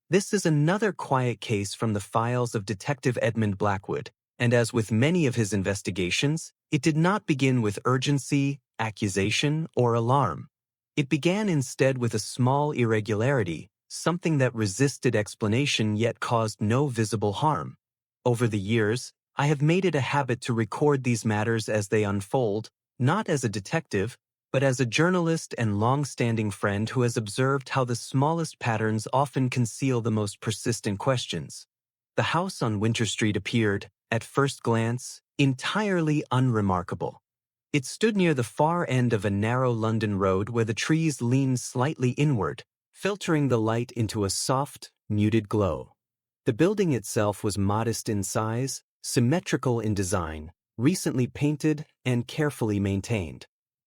This is another quiet case from the files of Detective Edmund Blackwood, and as with many of his investigations, it did not begin with urgency, accusation, or alarm. It began instead with a small irregularity, something that resisted explanation yet caused no visible harm. Over the years, I have made it a habit to record these matters as they unfold, not as a detective, but as a journalist and long-standing friend who has observed how the smallest patterns often conceal the most persistent questions. The house on Winter Street appeared, at first glance, entirely unremarkable. It stood near the far end of a narrow London road where the trees leaned slightly inward, filtering the light into a soft, muted glow. The building itself was modest in size, symmetrical in design, recently painted, and carefully maintained.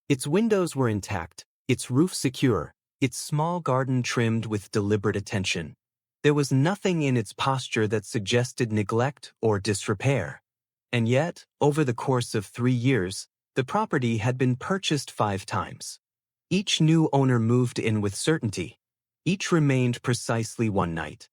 Its windows were intact, its roof secure, its small garden trimmed with deliberate attention. There was nothing in its posture that suggested neglect or disrepair. And yet, over the course of 3 years, the property had been purchased 5 times. Each new owner moved in with certainty. Each remained precisely one night.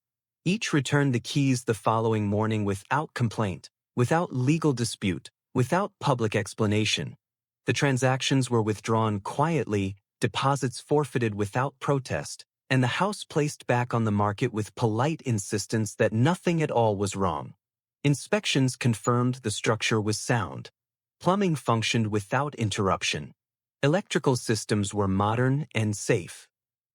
Each returned the keys the following morning without complaint, without legal dispute, without public explanation. The transactions were withdrawn quietly, deposits forfeited without protest, and the house placed back on the market with polite insistence that nothing at all was wrong. Inspections confirmed the structure was sound. Plumbing functioned without interruption. Electrical systems were modern and safe.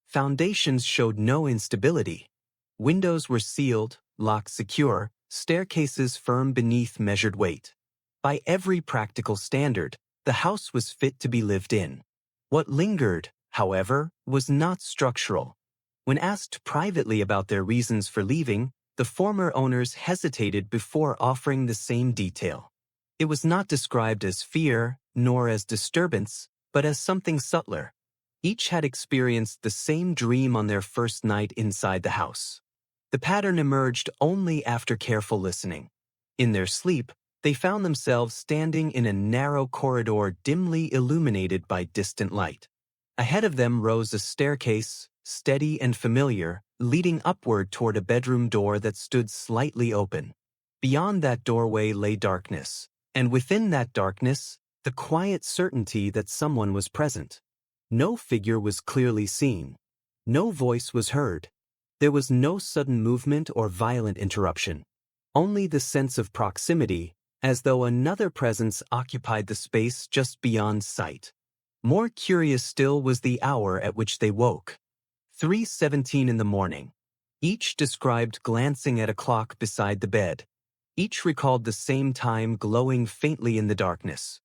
Foundations showed no instability. Windows were sealed, locks secure, staircases firm beneath measured weight. By every practical standard, the house was fit to be lived in. What lingered, however, was not structural. When asked privately about their reasons for leaving, the former owners hesitated before offering the same detail. It was not described as fear, nor as disturbance, but as something subtler. Each had experienced the same dream on their first night inside the house. The pattern emerged only after careful listening. In their sleep, they found themselves standing in a narrow corridor dimly illuminated by distant light. Ahead of them rose a staircase, steady and familiar, leading upward toward a bedroom door that stood slightly open. Beyond that doorway lay darkness, and within that darkness, the quiet certainty that someone was present. No figure was clearly seen. No voice was heard. There was no sudden movement or violent interruption. Only the sense of proximity, as though another presence occupied the space just beyond sight. More curious still was the hour at which they woke. 3:17 in the morning. Each described glancing at a clock beside the bed. Each recalled the same time glowing faintly in the darkness.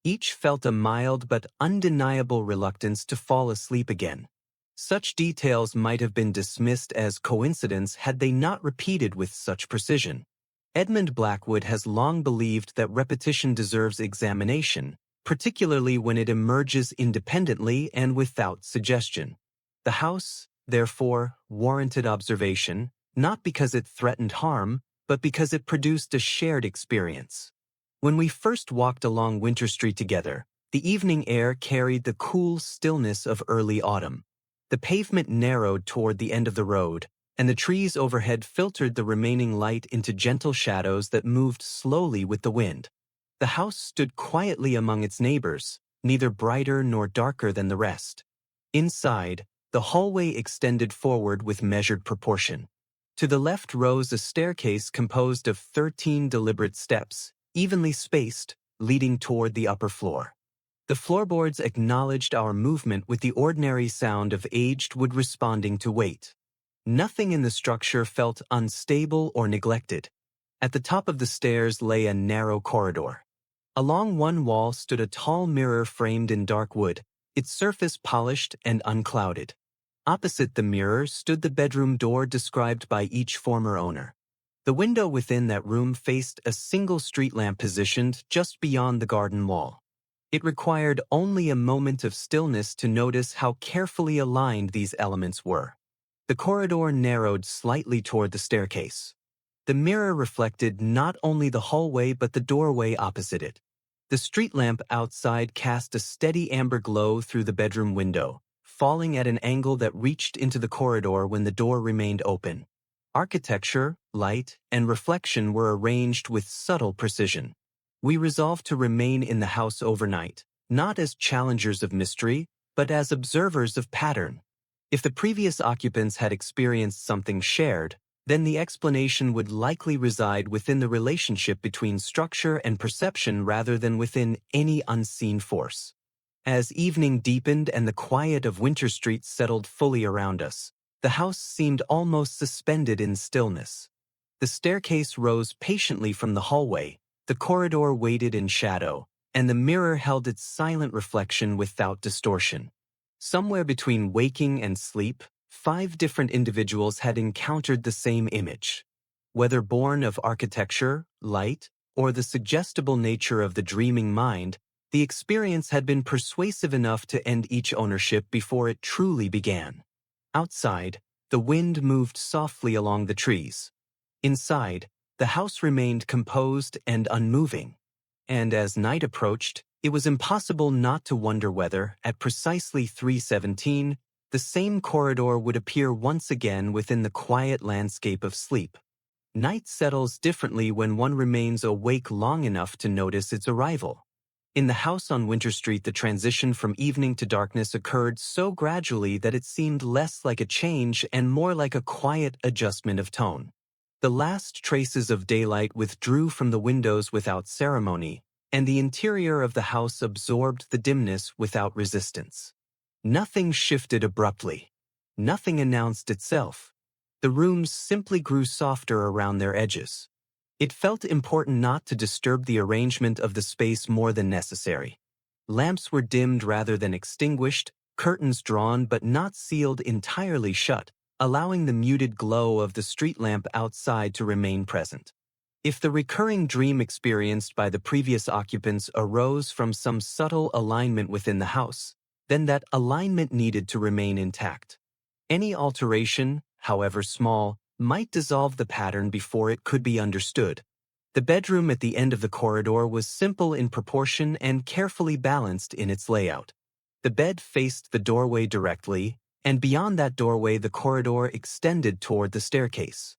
Each felt a mild but undeniable reluctance to fall asleep again. Such details might have been dismissed as coincidence had they not repeated with such precision. Edmund Blackwood has long believed that repetition deserves examination, particularly when it emerges independently and without suggestion. The house, therefore, warranted observation, not because it threatened harm, but because it produced a shared experience. When we first walked along Winter Street together, the evening air carried the cool stillness of early autumn. The pavement narrowed toward the end of the road, and the trees overhead filtered the remaining light into gentle shadows that moved slowly with the wind. The house stood quietly among its neighbors, neither brighter nor darker than the rest. Inside, the hallway extended forward with measured proportion. To the left rose a staircase composed of 13 deliberate steps, evenly spaced, leading toward the upper floor. The floorboards acknowledged our movement with the ordinary sound of aged wood responding to weight. Nothing in the structure felt unstable or neglected. At the top of the stairs lay a narrow corridor. Along one wall stood a tall mirror framed in dark wood, its surface polished and unclouded. Opposite the mirror stood the bedroom door described by each former owner. The window within that room faced a single street lamp positioned just beyond the garden wall. It required only a moment of stillness to notice how carefully aligned these elements were. The corridor narrowed slightly toward the staircase. The mirror reflected not only the hallway but the doorway opposite it. The street lamp outside cast a steady amber glow through the bedroom window, falling at an angle that reached into the corridor when the door remained open. Architecture, light, and reflection were arranged with subtle precision. We resolved to remain in the house overnight, not as challengers of mystery, but as observers of pattern. If the previous occupants had experienced something shared, then the explanation would likely reside within the relationship between structure and perception rather than within any unseen force. As evening deepened and the quiet of Winter Street settled fully around us, the house seemed almost suspended in stillness. The staircase rose patiently from the hallway, the corridor waited in shadow, and the mirror held its silent reflection without distortion. Somewhere between waking and sleep, 5 different individuals had encountered the same image. Whether born of architecture, light, or the suggestible nature of the dreaming mind, the experience had been persuasive enough to end each ownership before it truly began. Outside, the wind moved softly along the trees. Inside, the house remained composed and unmoving. And as night approached, it was impossible not to wonder whether, at precisely 3:17, the same corridor would appear once again within the quiet landscape of sleep. Night settles differently when one remains awake long enough to notice its arrival. In the house on Winter Street, the transition from evening to darkness occurred so gradually that it seemed less like a change and more like a quiet adjustment of tone. The last traces of daylight withdrew from the windows without ceremony, and the interior of the house absorbed the dimness without resistance. Nothing shifted abruptly. Nothing announced itself. The rooms simply grew softer around their edges. It felt important not to disturb the arrangement of the space more than necessary. Lamps were dimmed rather than extinguished, curtains drawn but not sealed entirely shut, allowing the muted glow of the street lamp outside to remain present. If the recurring dream experienced by the previous occupants arose from some subtle alignment within the house, then that alignment needed to remain intact. Any alteration, however small, might dissolve the pattern before it could be understood. The bedroom at the end of the corridor was simple in proportion and carefully balanced in its layout. The bed faced the doorway directly, and beyond that doorway the corridor extended toward the staircase.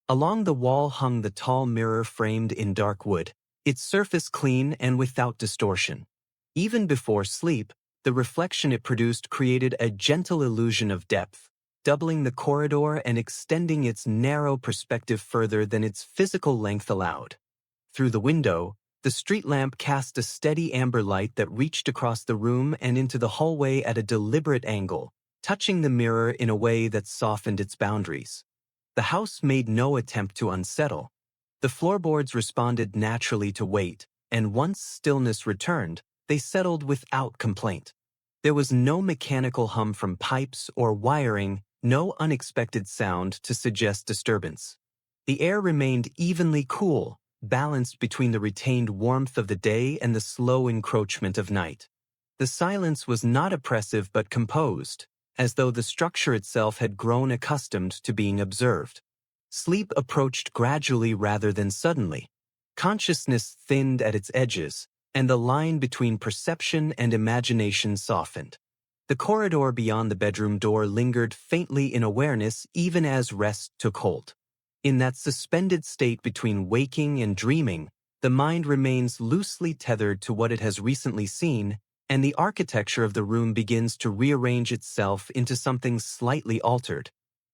Along the wall hung the tall mirror framed in dark wood, its surface clean and without distortion. Even before sleep, the reflection it produced created a gentle illusion of depth, doubling the corridor and extending its narrow perspective further than its physical length allowed. Through the window, the street lamp cast a steady amber light that reached across the room and into the hallway at a deliberate angle, touching the mirror in a way that softened its boundaries. The house made no attempt to unsettle. The floorboards responded naturally to weight, and once stillness returned, they settled without complaint. There was no mechanical hum from pipes or wiring, no unexpected sound to suggest disturbance. The air remained evenly cool, balanced between the retained warmth of the day and the slow encroachment of night. The silence was not oppressive but composed, as though the structure itself had grown accustomed to being observed. Sleep approached gradually rather than suddenly. Consciousness thinned at its edges, and the line between perception and imagination softened. The corridor beyond the bedroom door lingered faintly in awareness even as rest took hold. In that suspended state between waking and dreaming, the mind remains loosely tethered to what it has recently seen, and the architecture of the room begins to rearrange itself into something slightly altered.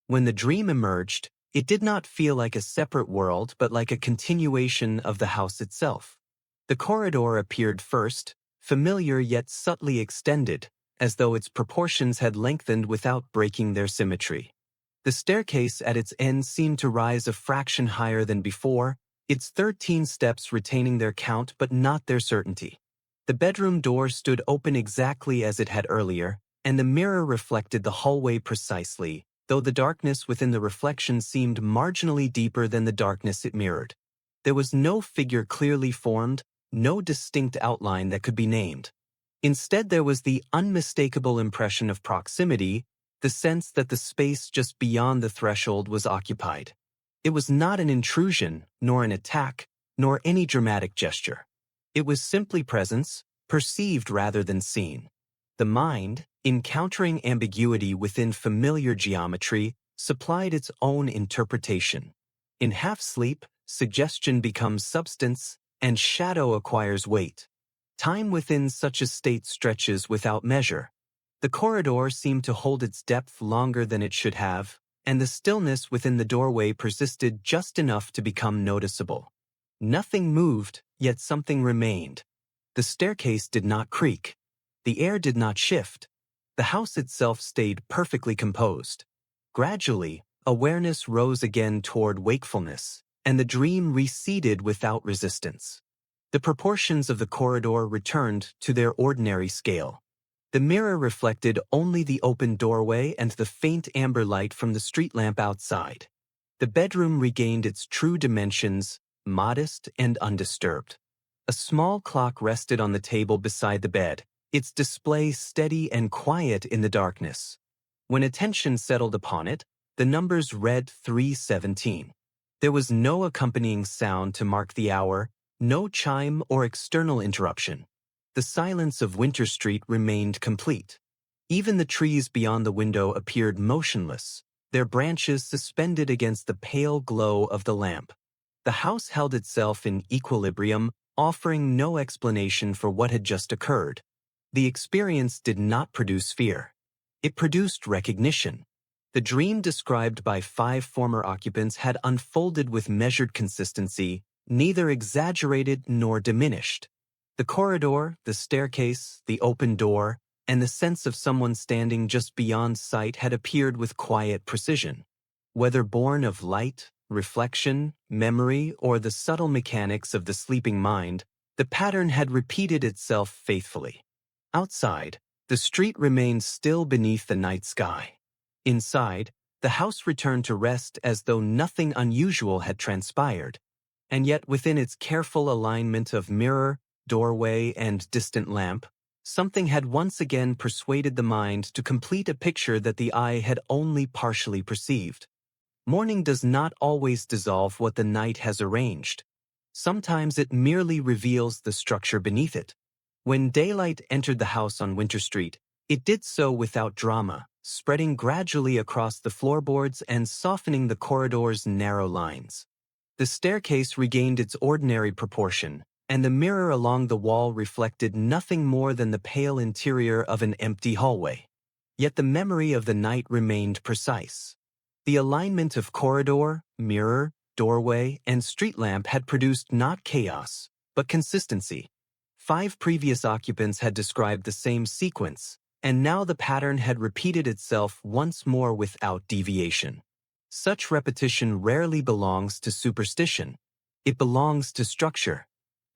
When the dream emerged, it did not feel like a separate world but like a continuation of the house itself. The corridor appeared first, familiar yet subtly extended, as though its proportions had lengthened without breaking their symmetry. The staircase at its end seemed to rise a fraction higher than before, its 13 steps retaining their count but not their certainty. The bedroom door stood open exactly as it had earlier, and the mirror reflected the hallway precisely, though the darkness within the reflection seemed marginally deeper than the darkness it mirrored. There was no figure clearly formed, no distinct outline that could be named. Instead, there was the unmistakable impression of proximity, the sense that the space just beyond the threshold was occupied. It was not an intrusion, nor an attack, nor any dramatic gesture. It was simply presence, perceived rather than seen. The mind, encountering ambiguity within familiar geometry, supplied its own interpretation. In half-sleep, suggestion becomes substance, and shadow acquires weight. Time within such a state stretches without measure. The corridor seemed to hold its depth longer than it should have, and the stillness within the doorway persisted just enough to become noticeable. Nothing moved, yet something remained. The staircase did not creak. The air did not shift. The house itself stayed perfectly composed. Gradually, awareness rose again toward wakefulness, and the dream receded without resistance. The proportions of the corridor returned to their ordinary scale. The mirror reflected only the open doorway and the faint amber light from the street lamp outside. The bedroom regained its true dimensions, modest and undisturbed. A small clock rested on the table beside the bed, its display steady and quiet in the darkness. When attention settled upon it, the numbers read 3:17. There was no accompanying sound to mark the hour, no chime or external interruption. The silence of Winter Street remained complete. Even the trees beyond the window appeared motionless, their branches suspended against the pale glow of the lamp. The house held itself in equilibrium, offering no explanation for what had just occurred. The experience did not produce fear. It produced recognition. The dream described by 5 former occupants had unfolded with measured consistency, neither exaggerated nor diminished. The corridor, the staircase, the open door, and the sense of someone standing just beyond sight had appeared with quiet precision. Whether born of light, reflection, memory, or the subtle mechanics of the sleeping mind, the pattern had repeated itself faithfully. Outside, the street remained still beneath the night sky. Inside, the house returned to rest as though nothing unusual had transpired. And yet within its careful alignment of mirror, doorway, and distant lamp, something had once again persuaded the mind to complete a picture that the eye had only partially perceived. Morning does not always dissolve what the night has arranged. Sometimes it merely reveals the structure beneath it. When daylight entered the house on Winter Street, it did so without drama, spreading gradually across the floorboards and softening the corridor's narrow lines. The staircase regained its ordinary proportion, and the mirror along the wall reflected nothing more than the pale interior of an empty hallway. Yet the memory of the night remained precise. The alignment of corridor, mirror, doorway, and street lamp had produced not chaos, but consistency. 5 previous occupants had described the same sequence, and now the pattern had repeated itself once more without deviation. Such repetition rarely belongs to superstition. It belongs to structure.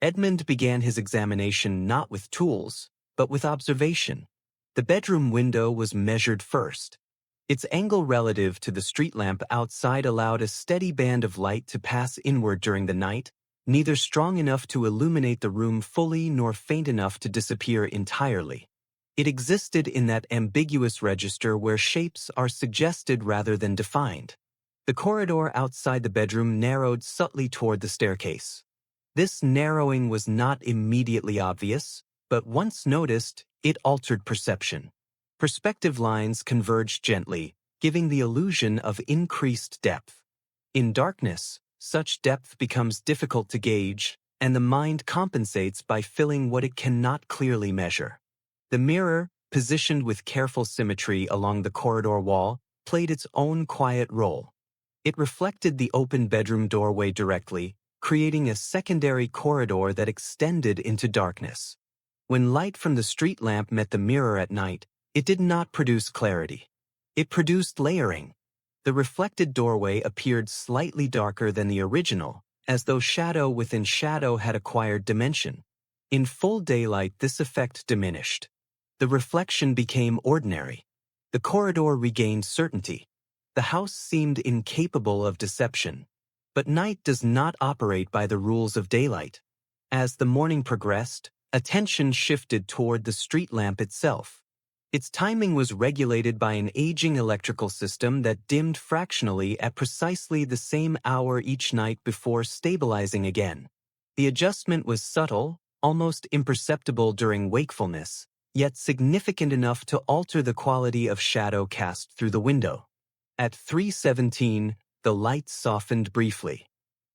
Edmund began his examination not with tools, but with observation. The bedroom window was measured first. Its angle relative to the street lamp outside allowed a steady band of light to pass inward during the night, neither strong enough to illuminate the room fully nor faint enough to disappear entirely. It existed in that ambiguous register where shapes are suggested rather than defined. The corridor outside the bedroom narrowed subtly toward the staircase. This narrowing was not immediately obvious, but once noticed, it altered perception. Perspective lines converged gently, giving the illusion of increased depth. In darkness, such depth becomes difficult to gauge, and the mind compensates by filling what it cannot clearly measure. The mirror, positioned with careful symmetry along the corridor wall, played its own quiet role. It reflected the open bedroom doorway directly, creating a secondary corridor that extended into darkness. When light from the street lamp met the mirror at night, it did not produce clarity. It produced layering. The reflected doorway appeared slightly darker than the original, as though shadow within shadow had acquired dimension. In full daylight, this effect diminished. The reflection became ordinary. The corridor regained certainty. The house seemed incapable of deception. But night does not operate by the rules of daylight. As the morning progressed, attention shifted toward the street lamp itself. Its timing was regulated by an aging electrical system that dimmed fractionally at precisely the same hour each night before stabilizing again. The adjustment was subtle, almost imperceptible during wakefulness, yet significant enough to alter the quality of shadow cast through the window. At 3:17, the light softened briefly.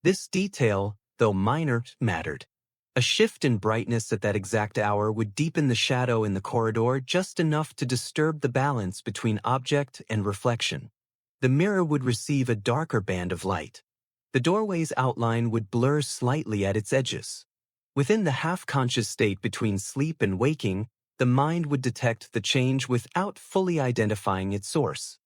This detail, though minor, mattered. A shift in brightness at that exact hour would deepen the shadow in the corridor just enough to disturb the balance between object and reflection. The mirror would receive a darker band of light. The doorway's outline would blur slightly at its edges. Within the half-conscious state between sleep and waking, the mind would detect the change without fully identifying its source.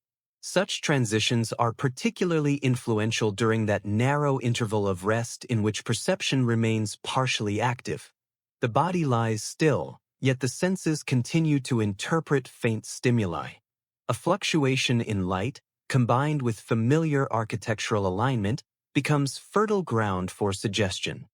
Such transitions are particularly influential during that narrow interval of rest in which perception remains partially active. The body lies still, yet the senses continue to interpret faint stimuli. A fluctuation in light, combined with familiar architectural alignment, becomes fertile ground for suggestion.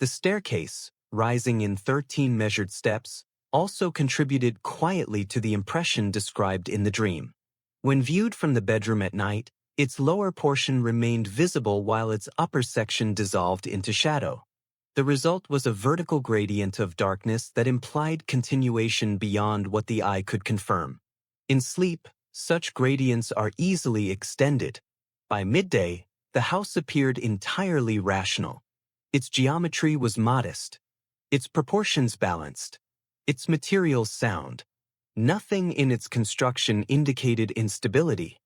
The staircase, rising in 13 measured steps, also contributed quietly to the impression described in the dream. When viewed from the bedroom at night, its lower portion remained visible while its upper section dissolved into shadow. The result was a vertical gradient of darkness that implied continuation beyond what the eye could confirm. In sleep, such gradients are easily extended. By midday, the house appeared entirely rational. Its geometry was modest, its proportions balanced, its materials sound. Nothing in its construction indicated instability,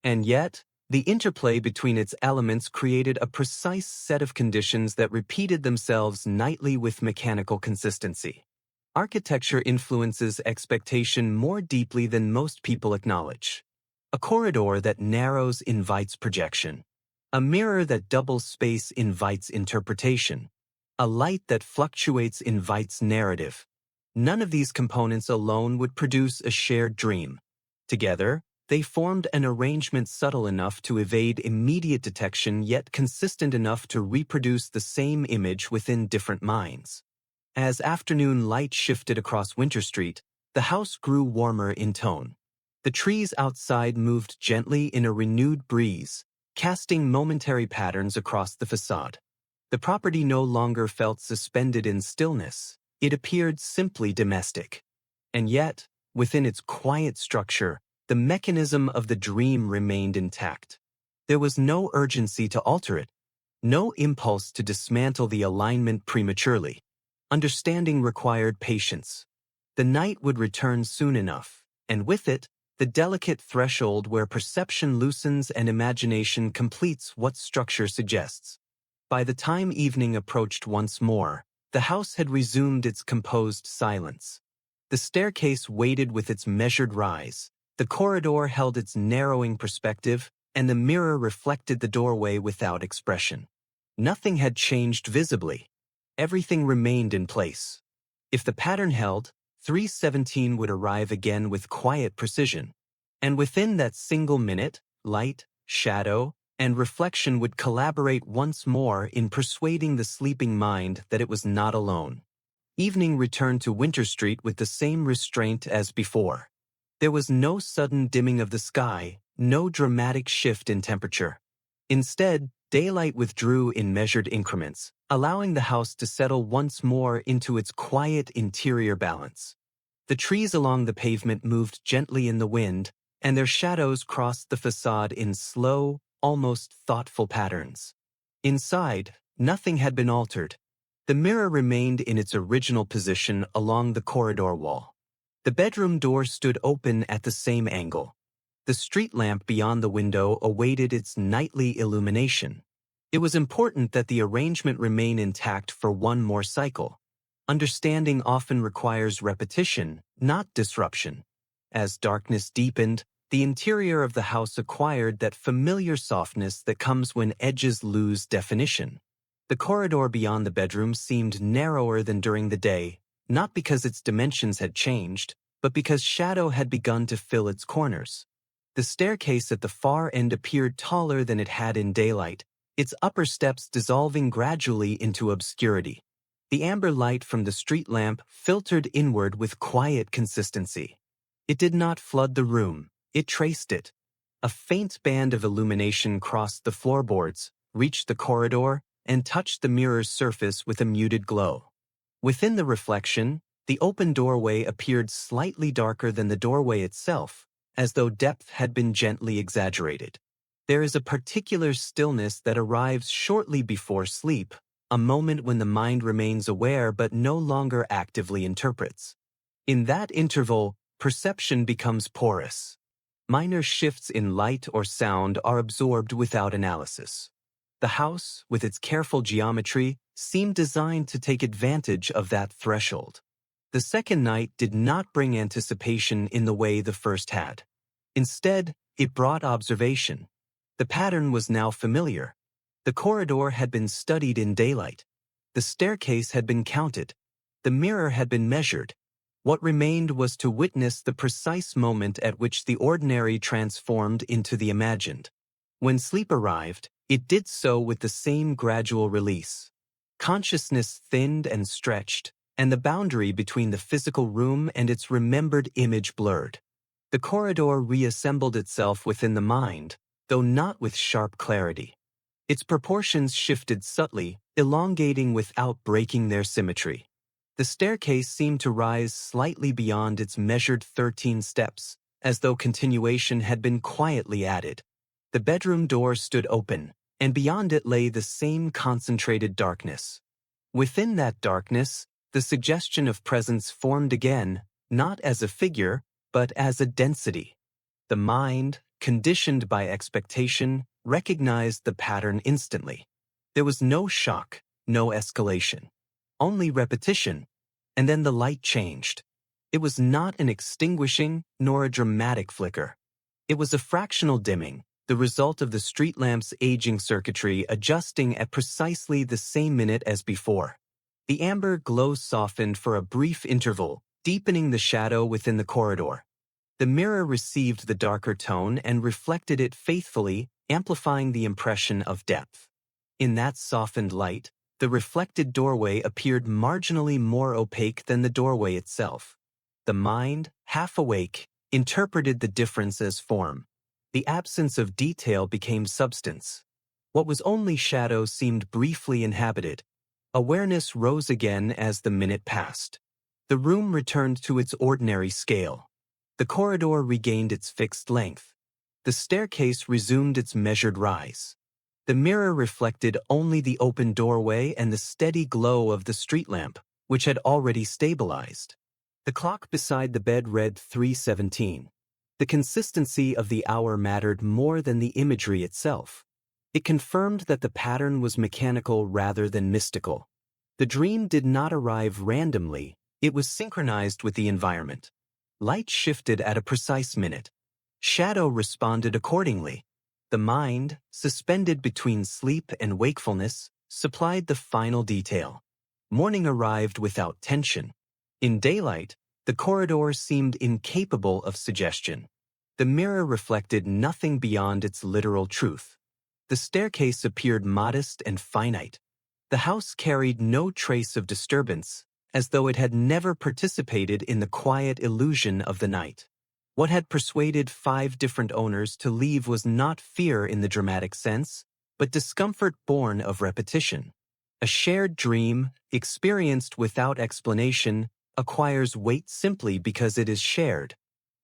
and yet, the interplay between its elements created a precise set of conditions that repeated themselves nightly with mechanical consistency. Architecture influences expectation more deeply than most people acknowledge. A corridor that narrows invites projection. A mirror that doubles space invites interpretation. A light that fluctuates invites narrative. None of these components alone would produce a shared dream. Together, they formed an arrangement subtle enough to evade immediate detection yet consistent enough to reproduce the same image within different minds. As afternoon light shifted across Winter Street, the house grew warmer in tone. The trees outside moved gently in a renewed breeze, casting momentary patterns across the facade. The property no longer felt suspended in stillness. It appeared simply domestic. And yet, within its quiet structure, the mechanism of the dream remained intact. There was no urgency to alter it, no impulse to dismantle the alignment prematurely. Understanding required patience. The night would return soon enough, and with it, the delicate threshold where perception loosens and imagination completes what structure suggests. By the time evening approached once more, the house had resumed its composed silence. The staircase waited with its measured rise, the corridor held its narrowing perspective, and the mirror reflected the doorway without expression. Nothing had changed visibly. Everything remained in place. If the pattern held, 3:17 would arrive again with quiet precision. And within that single minute, light, shadow, and reflection would collaborate once more in persuading the sleeping mind that it was not alone. Evening returned to Winter Street with the same restraint as before. There was no sudden dimming of the sky, no dramatic shift in temperature. Instead, daylight withdrew in measured increments, allowing the house to settle once more into its quiet interior balance. The trees along the pavement moved gently in the wind, and their shadows crossed the facade in slow, almost thoughtful patterns. Inside, nothing had been altered. The mirror remained in its original position along the corridor wall. The bedroom door stood open at the same angle. The street lamp beyond the window awaited its nightly illumination. It was important that the arrangement remain intact for one more cycle. Understanding often requires repetition, not disruption. As darkness deepened, the interior of the house acquired that familiar softness that comes when edges lose definition. The corridor beyond the bedroom seemed narrower than during the day, not because its dimensions had changed, but because shadow had begun to fill its corners. The staircase at the far end appeared taller than it had in daylight, its upper steps dissolving gradually into obscurity. The amber light from the street lamp filtered inward with quiet consistency. It did not flood the room. It traced it. A faint band of illumination crossed the floorboards, reached the corridor, and touched the mirror's surface with a muted glow. Within the reflection, the open doorway appeared slightly darker than the doorway itself, as though depth had been gently exaggerated. There is a particular stillness that arrives shortly before sleep, a moment when the mind remains aware but no longer actively interprets. In that interval, perception becomes porous. Minor shifts in light or sound are absorbed without analysis. The house, with its careful geometry, seemed designed to take advantage of that threshold. The second night did not bring anticipation in the way the first had. Instead, it brought observation. The pattern was now familiar. The corridor had been studied in daylight. The staircase had been counted. The mirror had been measured. What remained was to witness the precise moment at which the ordinary transformed into the imagined. When sleep arrived, it did so with the same gradual release. Consciousness thinned and stretched, and the boundary between the physical room and its remembered image blurred. The corridor reassembled itself within the mind, though not with sharp clarity. Its proportions shifted subtly, elongating without breaking their symmetry. The staircase seemed to rise slightly beyond its measured 13 steps, as though continuation had been quietly added. The bedroom door stood open, and beyond it lay the same concentrated darkness. Within that darkness, the suggestion of presence formed again, not as a figure, but as a density. The mind, conditioned by expectation, recognized the pattern instantly. There was no shock, no escalation. Only repetition, and then the light changed. It was not an extinguishing nor a dramatic flicker. It was a fractional dimming, the result of the street lamp's aging circuitry adjusting at precisely the same minute as before. The amber glow softened for a brief interval, deepening the shadow within the corridor. The mirror received the darker tone and reflected it faithfully, amplifying the impression of depth. In that softened light, the reflected doorway appeared marginally more opaque than the doorway itself. The mind, half awake, interpreted the difference as form. The absence of detail became substance. What was only shadow seemed briefly inhabited. Awareness rose again as the minute passed. The room returned to its ordinary scale. The corridor regained its fixed length. The staircase resumed its measured rise. The mirror reflected only the open doorway and the steady glow of the street lamp, which had already stabilized. The clock beside the bed read 3:17. The consistency of the hour mattered more than the imagery itself. It confirmed that the pattern was mechanical rather than mystical. The dream did not arrive randomly, it was synchronized with the environment. Light shifted at a precise minute. Shadow responded accordingly. The mind, suspended between sleep and wakefulness, supplied the final detail. Morning arrived without tension. In daylight, the corridor seemed incapable of suggestion. The mirror reflected nothing beyond its literal truth. The staircase appeared modest and finite. The house carried no trace of disturbance, as though it had never participated in the quiet illusion of the night. What had persuaded 5 different owners to leave was not fear in the dramatic sense, but discomfort born of repetition. A shared dream, experienced without explanation, acquires weight simply because it is shared.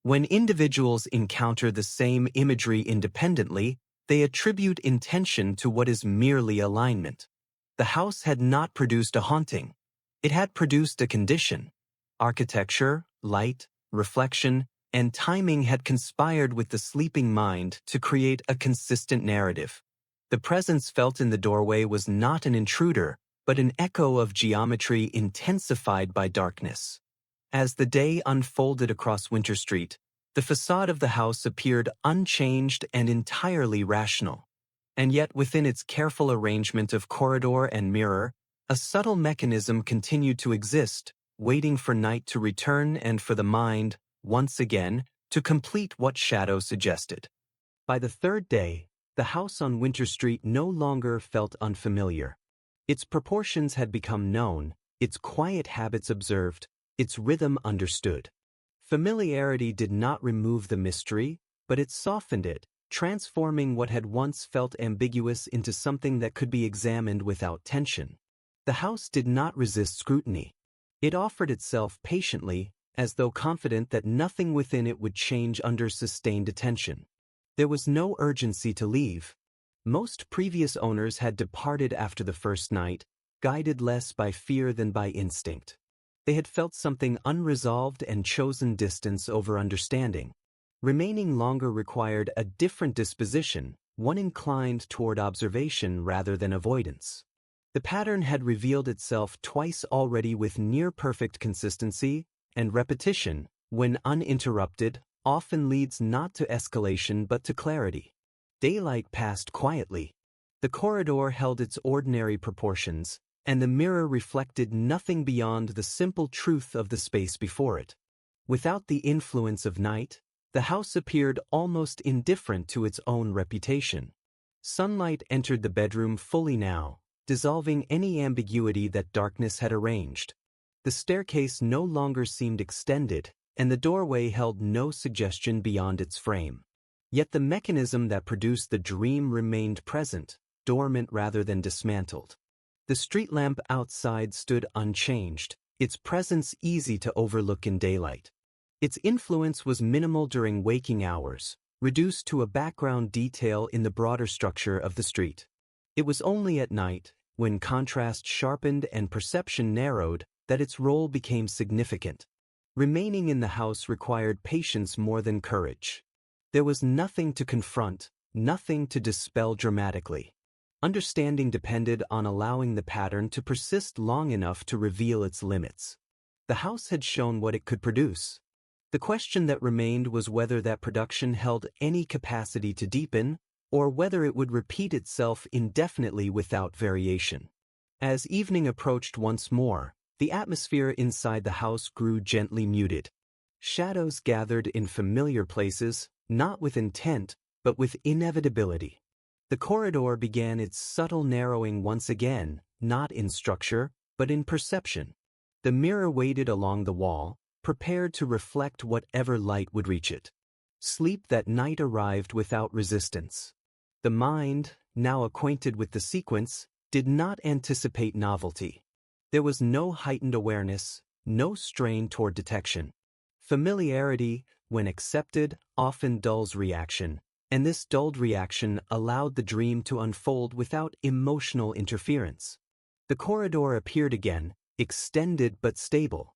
When individuals encounter the same imagery independently, they attribute intention to what is merely alignment. The house had not produced a haunting. It had produced a condition. Architecture, light, reflection, and timing had conspired with the sleeping mind to create a consistent narrative. The presence felt in the doorway was not an intruder, but an echo of geometry intensified by darkness. As the day unfolded across Winter Street, the facade of the house appeared unchanged and entirely rational. And yet within its careful arrangement of corridor and mirror, a subtle mechanism continued to exist, waiting for night to return and for the mind, once again, to complete what shadow suggested. By the third day, the house on Winter Street no longer felt unfamiliar. Its proportions had become known, its quiet habits observed, its rhythm understood. Familiarity did not remove the mystery, but it softened it, transforming what had once felt ambiguous into something that could be examined without tension. The house did not resist scrutiny. It offered itself patiently, as though confident that nothing within it would change under sustained attention. There was no urgency to leave. Most previous owners had departed after the first night, guided less by fear than by instinct. They had felt something unresolved and chosen distance over understanding. Remaining longer required a different disposition, one inclined toward observation rather than avoidance. The pattern had revealed itself twice already with near-perfect consistency, and repetition, when uninterrupted, often leads not to escalation but to clarity. Daylight passed quietly. The corridor held its ordinary proportions, and the mirror reflected nothing beyond the simple truth of the space before it. Without the influence of night, the house appeared almost indifferent to its own reputation. Sunlight entered the bedroom fully now, dissolving any ambiguity that darkness had arranged. The staircase no longer seemed extended, and the doorway held no suggestion beyond its frame. Yet the mechanism that produced the dream remained present, dormant rather than dismantled. The street lamp outside stood unchanged, its presence easy to overlook in daylight. Its influence was minimal during waking hours, reduced to a background detail in the broader structure of the street. It was only at night, when contrast sharpened and perception narrowed, that its role became significant. Remaining in the house required patience more than courage. There was nothing to confront, nothing to dispel dramatically. Understanding depended on allowing the pattern to persist long enough to reveal its limits. The house had shown what it could produce. The question that remained was whether that production held any capacity to deepen, or whether it would repeat itself indefinitely without variation. As evening approached once more, the atmosphere inside the house grew gently muted. Shadows gathered in familiar places, not with intent, but with inevitability. The corridor began its subtle narrowing once again, not in structure, but in perception. The mirror waited along the wall, prepared to reflect whatever light would reach it. Sleep that night arrived without resistance. The mind, now acquainted with the sequence, did not anticipate novelty. There was no heightened awareness, no strain toward detection. Familiarity, when accepted, often dulls reaction, and this dulled reaction allowed the dream to unfold without emotional interference. The corridor appeared again, extended but stable.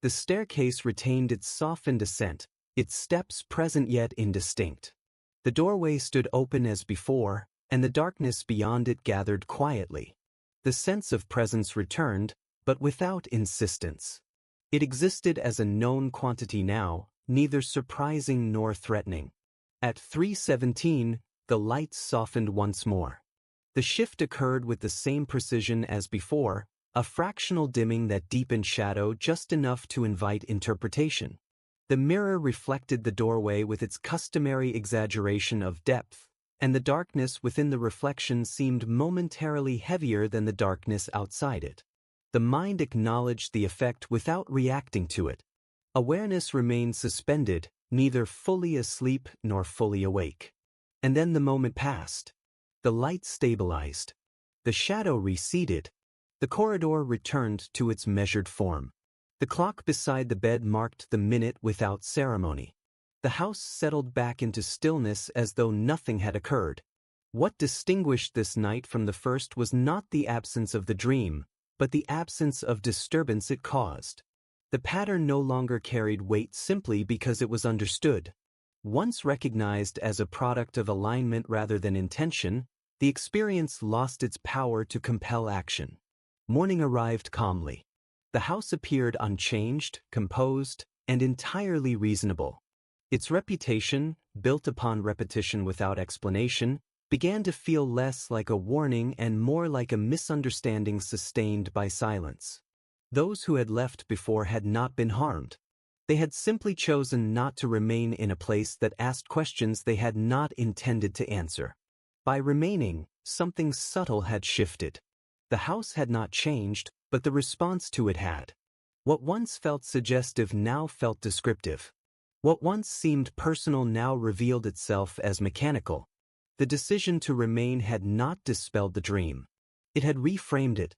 The staircase retained its softened ascent, its steps present yet indistinct. The doorway stood open as before, and the darkness beyond it gathered quietly. The sense of presence returned, but without insistence. It existed as a known quantity now, neither surprising nor threatening. At 3:17, the lights softened once more. The shift occurred with the same precision as before, a fractional dimming that deepened shadow just enough to invite interpretation. The mirror reflected the doorway with its customary exaggeration of depth, and the darkness within the reflection seemed momentarily heavier than the darkness outside it. The mind acknowledged the effect without reacting to it. Awareness remained suspended, neither fully asleep nor fully awake. And then the moment passed. The light stabilized. The shadow receded. The corridor returned to its measured form. The clock beside the bed marked the minute without ceremony. The house settled back into stillness as though nothing had occurred. What distinguished this night from the first was not the absence of the dream, but the absence of disturbance it caused. The pattern no longer carried weight simply because it was understood. Once recognized as a product of alignment rather than intention, the experience lost its power to compel action. Morning arrived calmly. The house appeared unchanged, composed, and entirely reasonable. Its reputation, built upon repetition without explanation, began to feel less like a warning and more like a misunderstanding sustained by silence. Those who had left before had not been harmed. They had simply chosen not to remain in a place that asked questions they had not intended to answer. By remaining, something subtle had shifted. The house had not changed, but the response to it had. What once felt suggestive now felt descriptive. What once seemed personal now revealed itself as mechanical. The decision to remain had not dispelled the dream. It had reframed it.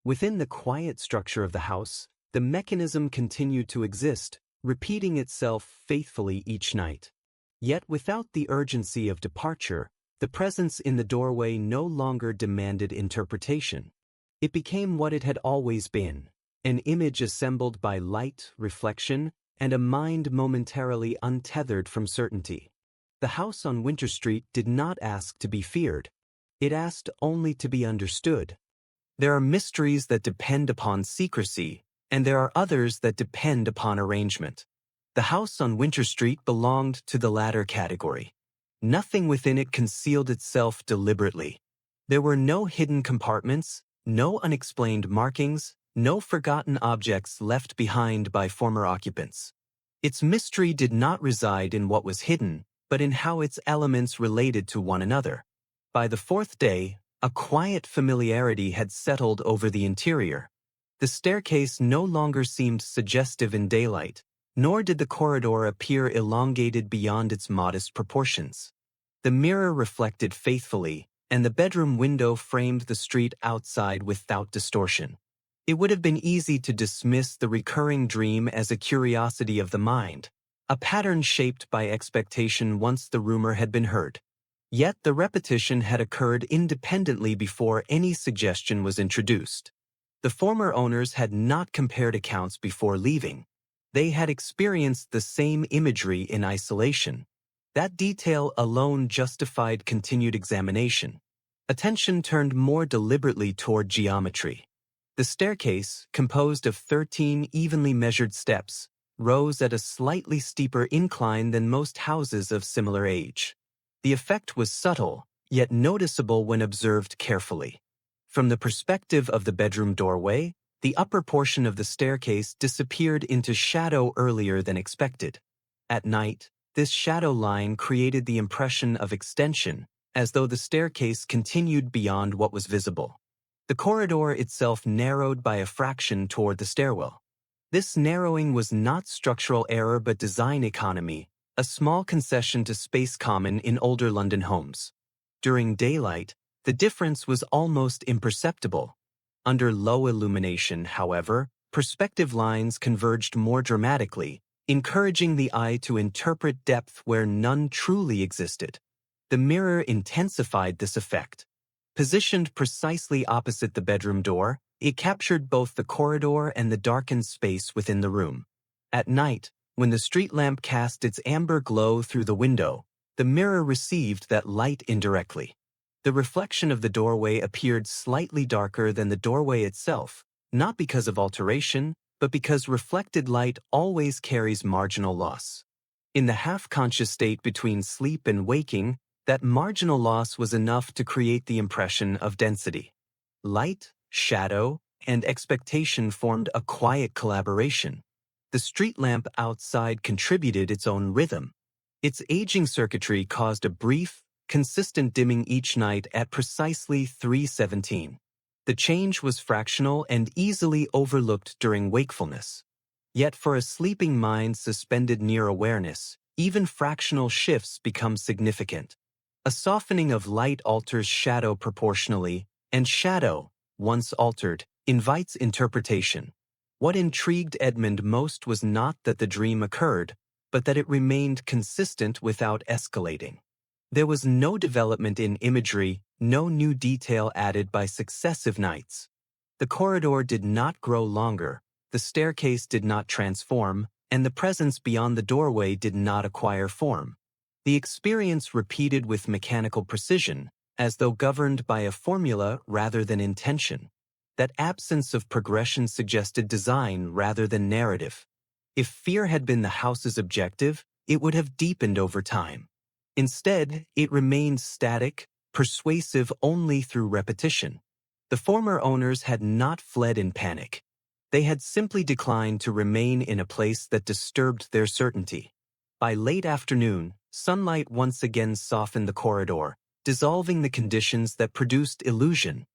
Within the quiet structure of the house, the mechanism continued to exist, repeating itself faithfully each night. Yet without the urgency of departure, the presence in the doorway no longer demanded interpretation. It became what it had always been, an image assembled by light, reflection, and a mind momentarily untethered from certainty. The house on Winter Street did not ask to be feared. It asked only to be understood. There are mysteries that depend upon secrecy, and there are others that depend upon arrangement. The house on Winter Street belonged to the latter category. Nothing within it concealed itself deliberately. There were no hidden compartments, no unexplained markings, no forgotten objects left behind by former occupants. Its mystery did not reside in what was hidden, but in how its elements related to one another. By the fourth day, a quiet familiarity had settled over the interior. The staircase no longer seemed suggestive in daylight, nor did the corridor appear elongated beyond its modest proportions. The mirror reflected faithfully, and the bedroom window framed the street outside without distortion. It would have been easy to dismiss the recurring dream as a curiosity of the mind, a pattern shaped by expectation once the rumor had been heard. Yet the repetition had occurred independently before any suggestion was introduced. The former owners had not compared accounts before leaving. They had experienced the same imagery in isolation. That detail alone justified continued examination. Attention turned more deliberately toward geometry. The staircase, composed of 13 evenly measured steps, rose at a slightly steeper incline than most houses of similar age. The effect was subtle, yet noticeable when observed carefully. From the perspective of the bedroom doorway, the upper portion of the staircase disappeared into shadow earlier than expected. At night, this shadow line created the impression of extension, as though the staircase continued beyond what was visible. The corridor itself narrowed by a fraction toward the stairwell. This narrowing was not structural error but design economy, a small concession to space common in older London homes. During daylight, the difference was almost imperceptible. Under low illumination, however, perspective lines converged more dramatically, encouraging the eye to interpret depth where none truly existed. The mirror intensified this effect. Positioned precisely opposite the bedroom door, it captured both the corridor and the darkened space within the room. At night, when the street lamp cast its amber glow through the window, the mirror received that light indirectly. The reflection of the doorway appeared slightly darker than the doorway itself, not because of alteration, but because reflected light always carries marginal loss. In the half-conscious state between sleep and waking, that marginal loss was enough to create the impression of density. Light, shadow, and expectation formed a quiet collaboration. The street lamp outside contributed its own rhythm. Its aging circuitry caused a brief, consistent dimming each night at precisely 3:17. The change was fractional and easily overlooked during wakefulness. Yet for a sleeping mind suspended near awareness, even fractional shifts become significant. A softening of light alters shadow proportionally, and shadow, once altered, invites interpretation. What intrigued Edmund most was not that the dream occurred, but that it remained consistent without escalating. There was no development in imagery, no new detail added by successive nights. The corridor did not grow longer, the staircase did not transform, and the presence beyond the doorway did not acquire form. The experience repeated with mechanical precision, as though governed by a formula rather than intention. That absence of progression suggested design rather than narrative. If fear had been the house's objective, it would have deepened over time. Instead, it remained static, persuasive only through repetition. The former owners had not fled in panic. They had simply declined to remain in a place that disturbed their certainty. By late afternoon, sunlight once again softened the corridor, dissolving the conditions that produced illusion.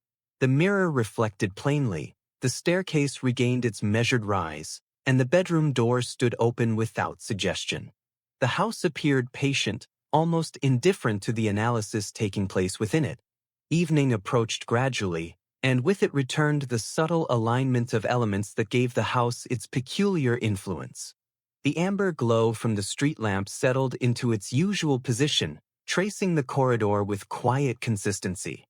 The mirror reflected plainly, the staircase regained its measured rise, and the bedroom door stood open without suggestion. The house appeared patient, almost indifferent to the analysis taking place within it. Evening approached gradually, and with it returned the subtle alignment of elements that gave the house its peculiar influence. The amber glow from the street lamp settled into its usual position, tracing the corridor with quiet consistency.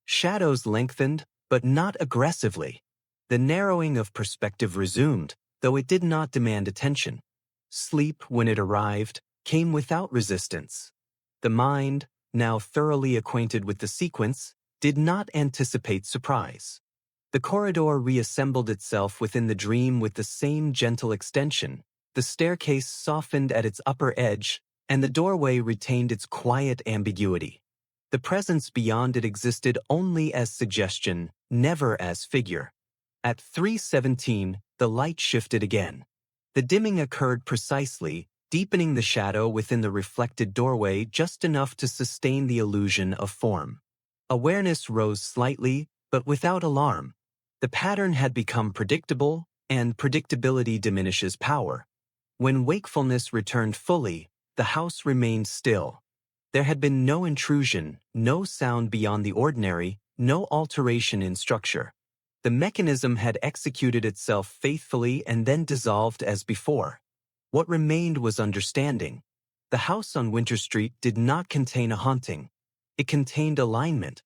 Shadows lengthened, but not aggressively. The narrowing of perspective resumed, though it did not demand attention. Sleep, when it arrived, came without resistance. The mind, now thoroughly acquainted with the sequence, did not anticipate surprise. The corridor reassembled itself within the dream with the same gentle extension. The staircase softened at its upper edge, and the doorway retained its quiet ambiguity. The presence beyond it existed only as suggestion, never as figure. At 3:17, the light shifted again. The dimming occurred precisely, deepening the shadow within the reflected doorway just enough to sustain the illusion of form. Awareness rose slightly, but without alarm. The pattern had become predictable, and predictability diminishes power. When wakefulness returned fully, the house remained still. There had been no intrusion, no sound beyond the ordinary, no alteration in structure. The mechanism had executed itself faithfully and then dissolved as before. What remained was understanding. The house on Winter Street did not contain a haunting. It contained alignment.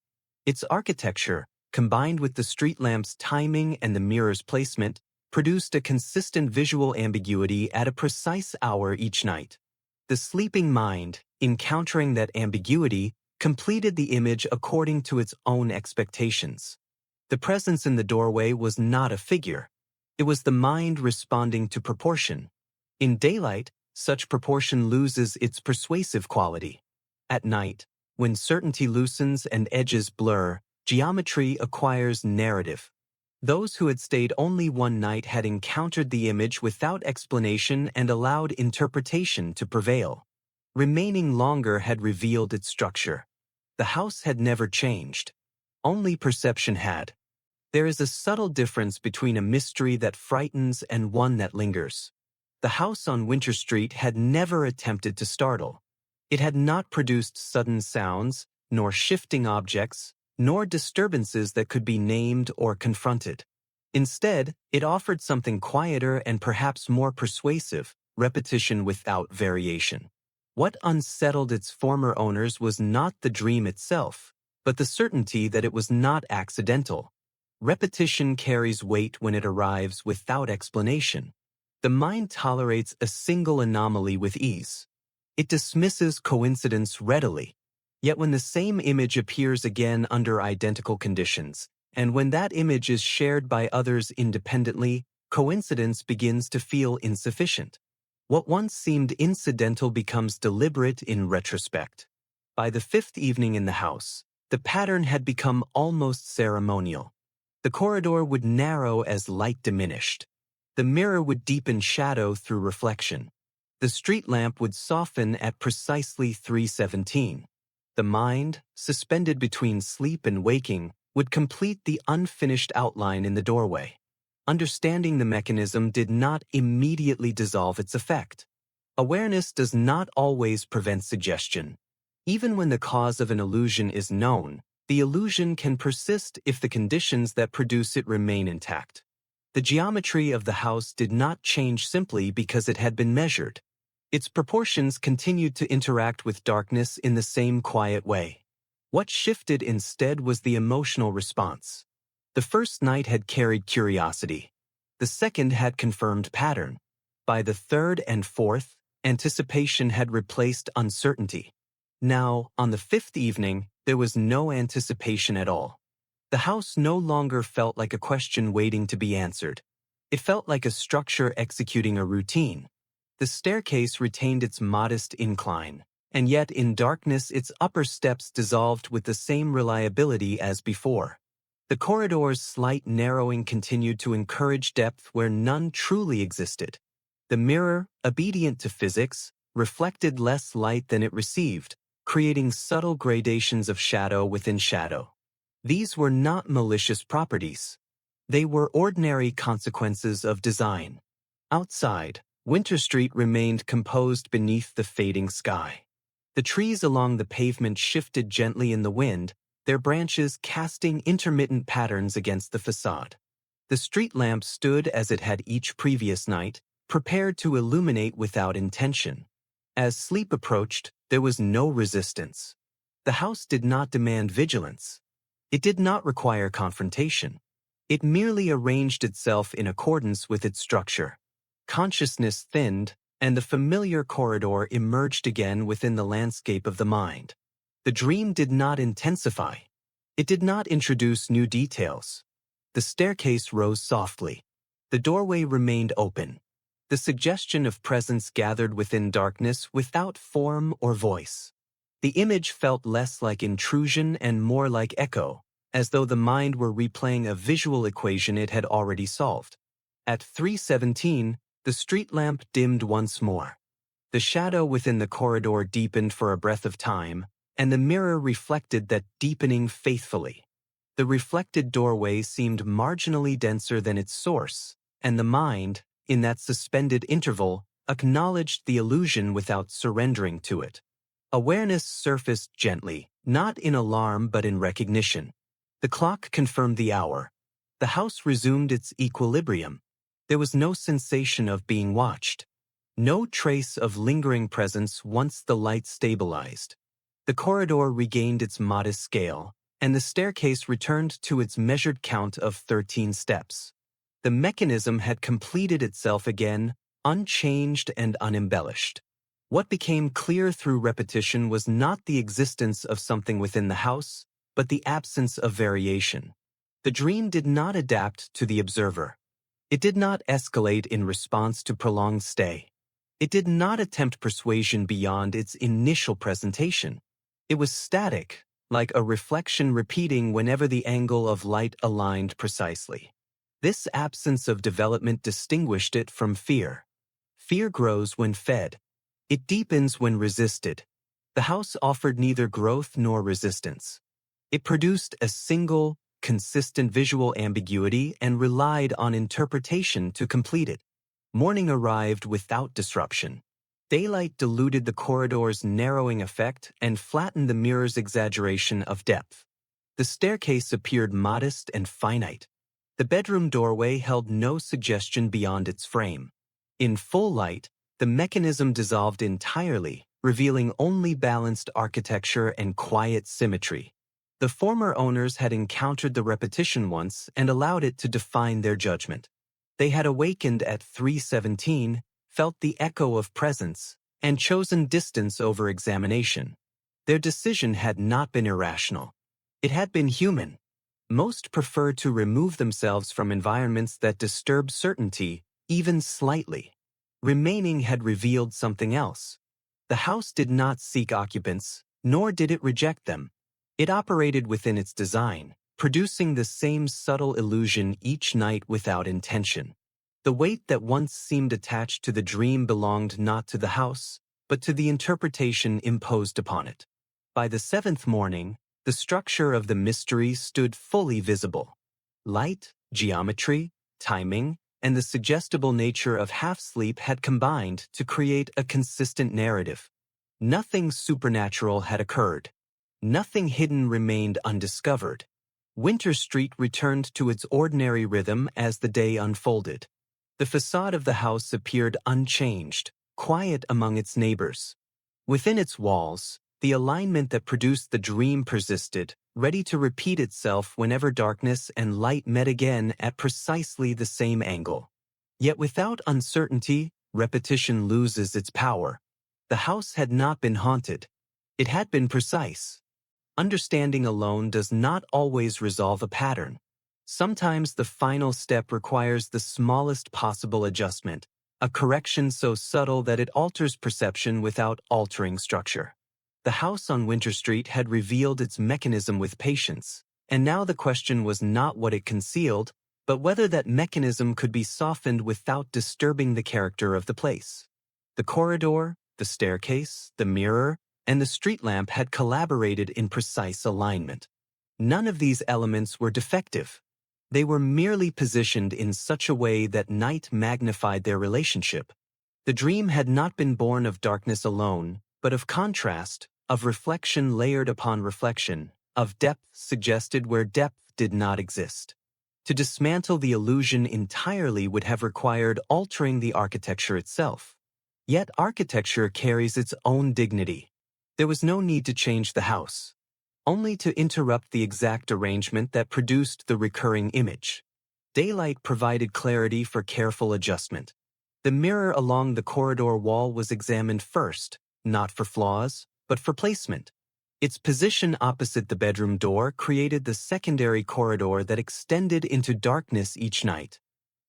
Its architecture, combined with the street lamp's timing and the mirror's placement, produced a consistent visual ambiguity at a precise hour each night. The sleeping mind, encountering that ambiguity, completed the image according to its own expectations. The presence in the doorway was not a figure. It was the mind responding to proportion. In daylight, such proportion loses its persuasive quality. At night, when certainty loosens and edges blur, geometry acquires narrative. Those who had stayed only one night had encountered the image without explanation and allowed interpretation to prevail. Remaining longer had revealed its structure. The house had never changed. Only perception had. There is a subtle difference between a mystery that frightens and one that lingers. The house on Winter Street had never attempted to startle. It had not produced sudden sounds, nor shifting objects, nor disturbances that could be named or confronted. Instead, it offered something quieter and perhaps more persuasive, repetition without variation. What unsettled its former owners was not the dream itself, but the certainty that it was not accidental. Repetition carries weight when it arrives without explanation. The mind tolerates a single anomaly with ease. It dismisses coincidence readily. Yet when the same image appears again under identical conditions, and when that image is shared by others independently, coincidence begins to feel insufficient. What once seemed incidental becomes deliberate in retrospect. By the fifth evening in the house, the pattern had become almost ceremonial. The corridor would narrow as light diminished. The mirror would deepen shadow through reflection. The street lamp would soften at precisely 3:17. The mind, suspended between sleep and waking, would complete the unfinished outline in the doorway. Understanding the mechanism did not immediately dissolve its effect. Awareness does not always prevent suggestion. Even when the cause of an illusion is known, the illusion can persist if the conditions that produce it remain intact. The geometry of the house did not change simply because it had been measured. Its proportions continued to interact with darkness in the same quiet way. What shifted instead was the emotional response. The first night had carried curiosity. The second had confirmed pattern. By the third and fourth, anticipation had replaced uncertainty. Now, on the fifth evening, there was no anticipation at all. The house no longer felt like a question waiting to be answered. It felt like a structure executing a routine. The staircase retained its modest incline, and yet in darkness its upper steps dissolved with the same reliability as before. The corridor's slight narrowing continued to encourage depth where none truly existed. The mirror, obedient to physics, reflected less light than it received, creating subtle gradations of shadow within shadow. These were not malicious properties. They were ordinary consequences of design. Outside, Winter Street remained composed beneath the fading sky. The trees along the pavement shifted gently in the wind, their branches casting intermittent patterns against the facade. The street lamp stood as it had each previous night, prepared to illuminate without intention. As sleep approached, there was no resistance. The house did not demand vigilance. It did not require confrontation. It merely arranged itself in accordance with its structure. Consciousness thinned, and the familiar corridor emerged again within the landscape of the mind. The dream did not intensify. It did not introduce new details. The staircase rose softly. The doorway remained open. The suggestion of presence gathered within darkness without form or voice. The image felt less like intrusion and more like echo, as though the mind were replaying a visual equation it had already solved. At 3:17, the street lamp dimmed once more. The shadow within the corridor deepened for a breath of time, and the mirror reflected that deepening faithfully. The reflected doorway seemed marginally denser than its source, and the mind, in that suspended interval, acknowledged the illusion without surrendering to it. Awareness surfaced gently, not in alarm but in recognition. The clock confirmed the hour. The house resumed its equilibrium. There was no sensation of being watched. No trace of lingering presence once the light stabilized. The corridor regained its modest scale, and the staircase returned to its measured count of 13 steps. The mechanism had completed itself again, unchanged and unembellished. What became clear through repetition was not the existence of something within the house, but the absence of variation. The dream did not adapt to the observer. It did not escalate in response to prolonged stay. It did not attempt persuasion beyond its initial presentation. It was static, like a reflection repeating whenever the angle of light aligned precisely. This absence of development distinguished it from fear. Fear grows when fed. It deepens when resisted. The house offered neither growth nor resistance. It produced a single, consistent visual ambiguity and relied on interpretation to complete it. Morning arrived without disruption. Daylight diluted the corridor's narrowing effect and flattened the mirror's exaggeration of depth. The staircase appeared modest and finite. The bedroom doorway held no suggestion beyond its frame. In full light, the mechanism dissolved entirely, revealing only balanced architecture and quiet symmetry. The former owners had encountered the repetition once and allowed it to define their judgment. They had awakened at 3:17, felt the echo of presence, and chosen distance over examination. Their decision had not been irrational. It had been human. Most prefer to remove themselves from environments that disturb certainty, even slightly. Remaining had revealed something else. The house did not seek occupants, nor did it reject them. It operated within its design, producing the same subtle illusion each night without intention. The weight that once seemed attached to the dream belonged not to the house, but to the interpretation imposed upon it. By the 7th morning, the structure of the mystery stood fully visible. Light, geometry, timing, and the suggestible nature of half-sleep had combined to create a consistent narrative. Nothing supernatural had occurred. Nothing hidden remained undiscovered. Winter Street returned to its ordinary rhythm as the day unfolded. The facade of the house appeared unchanged, quiet among its neighbors. Within its walls, the alignment that produced the dream persisted, ready to repeat itself whenever darkness and light met again at precisely the same angle. Yet without uncertainty, repetition loses its power. The house had not been haunted. It had been precise. Understanding alone does not always resolve a pattern. Sometimes the final step requires the smallest possible adjustment, a correction so subtle that it alters perception without altering structure. The house on Winter Street had revealed its mechanism with patience, and now the question was not what it concealed, but whether that mechanism could be softened without disturbing the character of the place. The corridor, the staircase, the mirror, and the street lamp had collaborated in precise alignment. None of these elements were defective. They were merely positioned in such a way that night magnified their relationship. The dream had not been born of darkness alone, but of contrast, of reflection layered upon reflection, of depth suggested where depth did not exist. To dismantle the illusion entirely would have required altering the architecture itself. Yet architecture carries its own dignity. There was no need to change the house, only to interrupt the exact arrangement that produced the recurring image. Daylight provided clarity for careful adjustment. The mirror along the corridor wall was examined first, not for flaws, but for placement. Its position opposite the bedroom door created the secondary corridor that extended into darkness each night.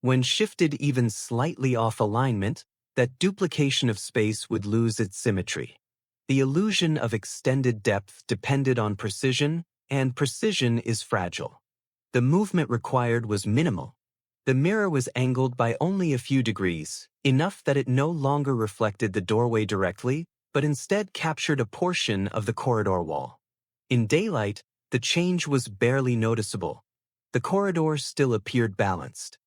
When shifted even slightly off alignment, that duplication of space would lose its symmetry. The illusion of extended depth depended on precision, and precision is fragile. The movement required was minimal. The mirror was angled by only a few degrees, enough that it no longer reflected the doorway directly, but instead captured a portion of the corridor wall. In daylight, the change was barely noticeable. The corridor still appeared balanced.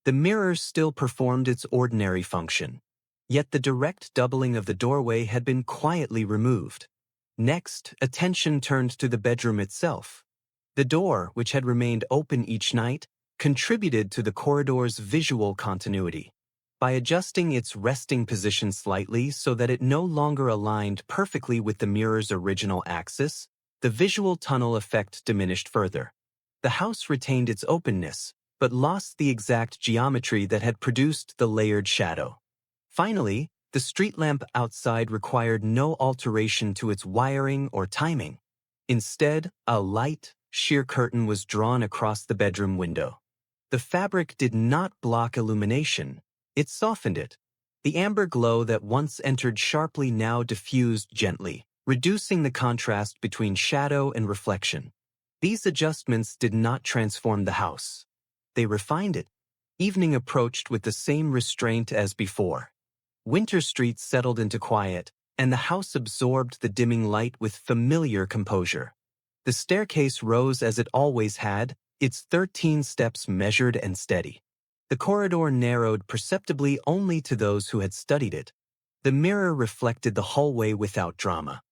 The mirror still performed its ordinary function. Yet the direct doubling of the doorway had been quietly removed. Next, attention turned to the bedroom itself. The door, which had remained open each night, contributed to the corridor's visual continuity. By adjusting its resting position slightly so that it no longer aligned perfectly with the mirror's original axis, the visual tunnel effect diminished further. The house retained its openness, but lost the exact geometry that had produced the layered shadow. Finally, the street lamp outside required no alteration to its wiring or timing. Instead, a light, sheer curtain was drawn across the bedroom window. The fabric did not block illumination. It softened it. The amber glow that once entered sharply now diffused gently, reducing the contrast between shadow and reflection. These adjustments did not transform the house. They refined it. Evening approached with the same restraint as before. Winter streets settled into quiet, and the house absorbed the dimming light with familiar composure. The staircase rose as it always had, its 13 steps measured and steady. The corridor narrowed perceptibly only to those who had studied it. The mirror reflected the hallway without drama.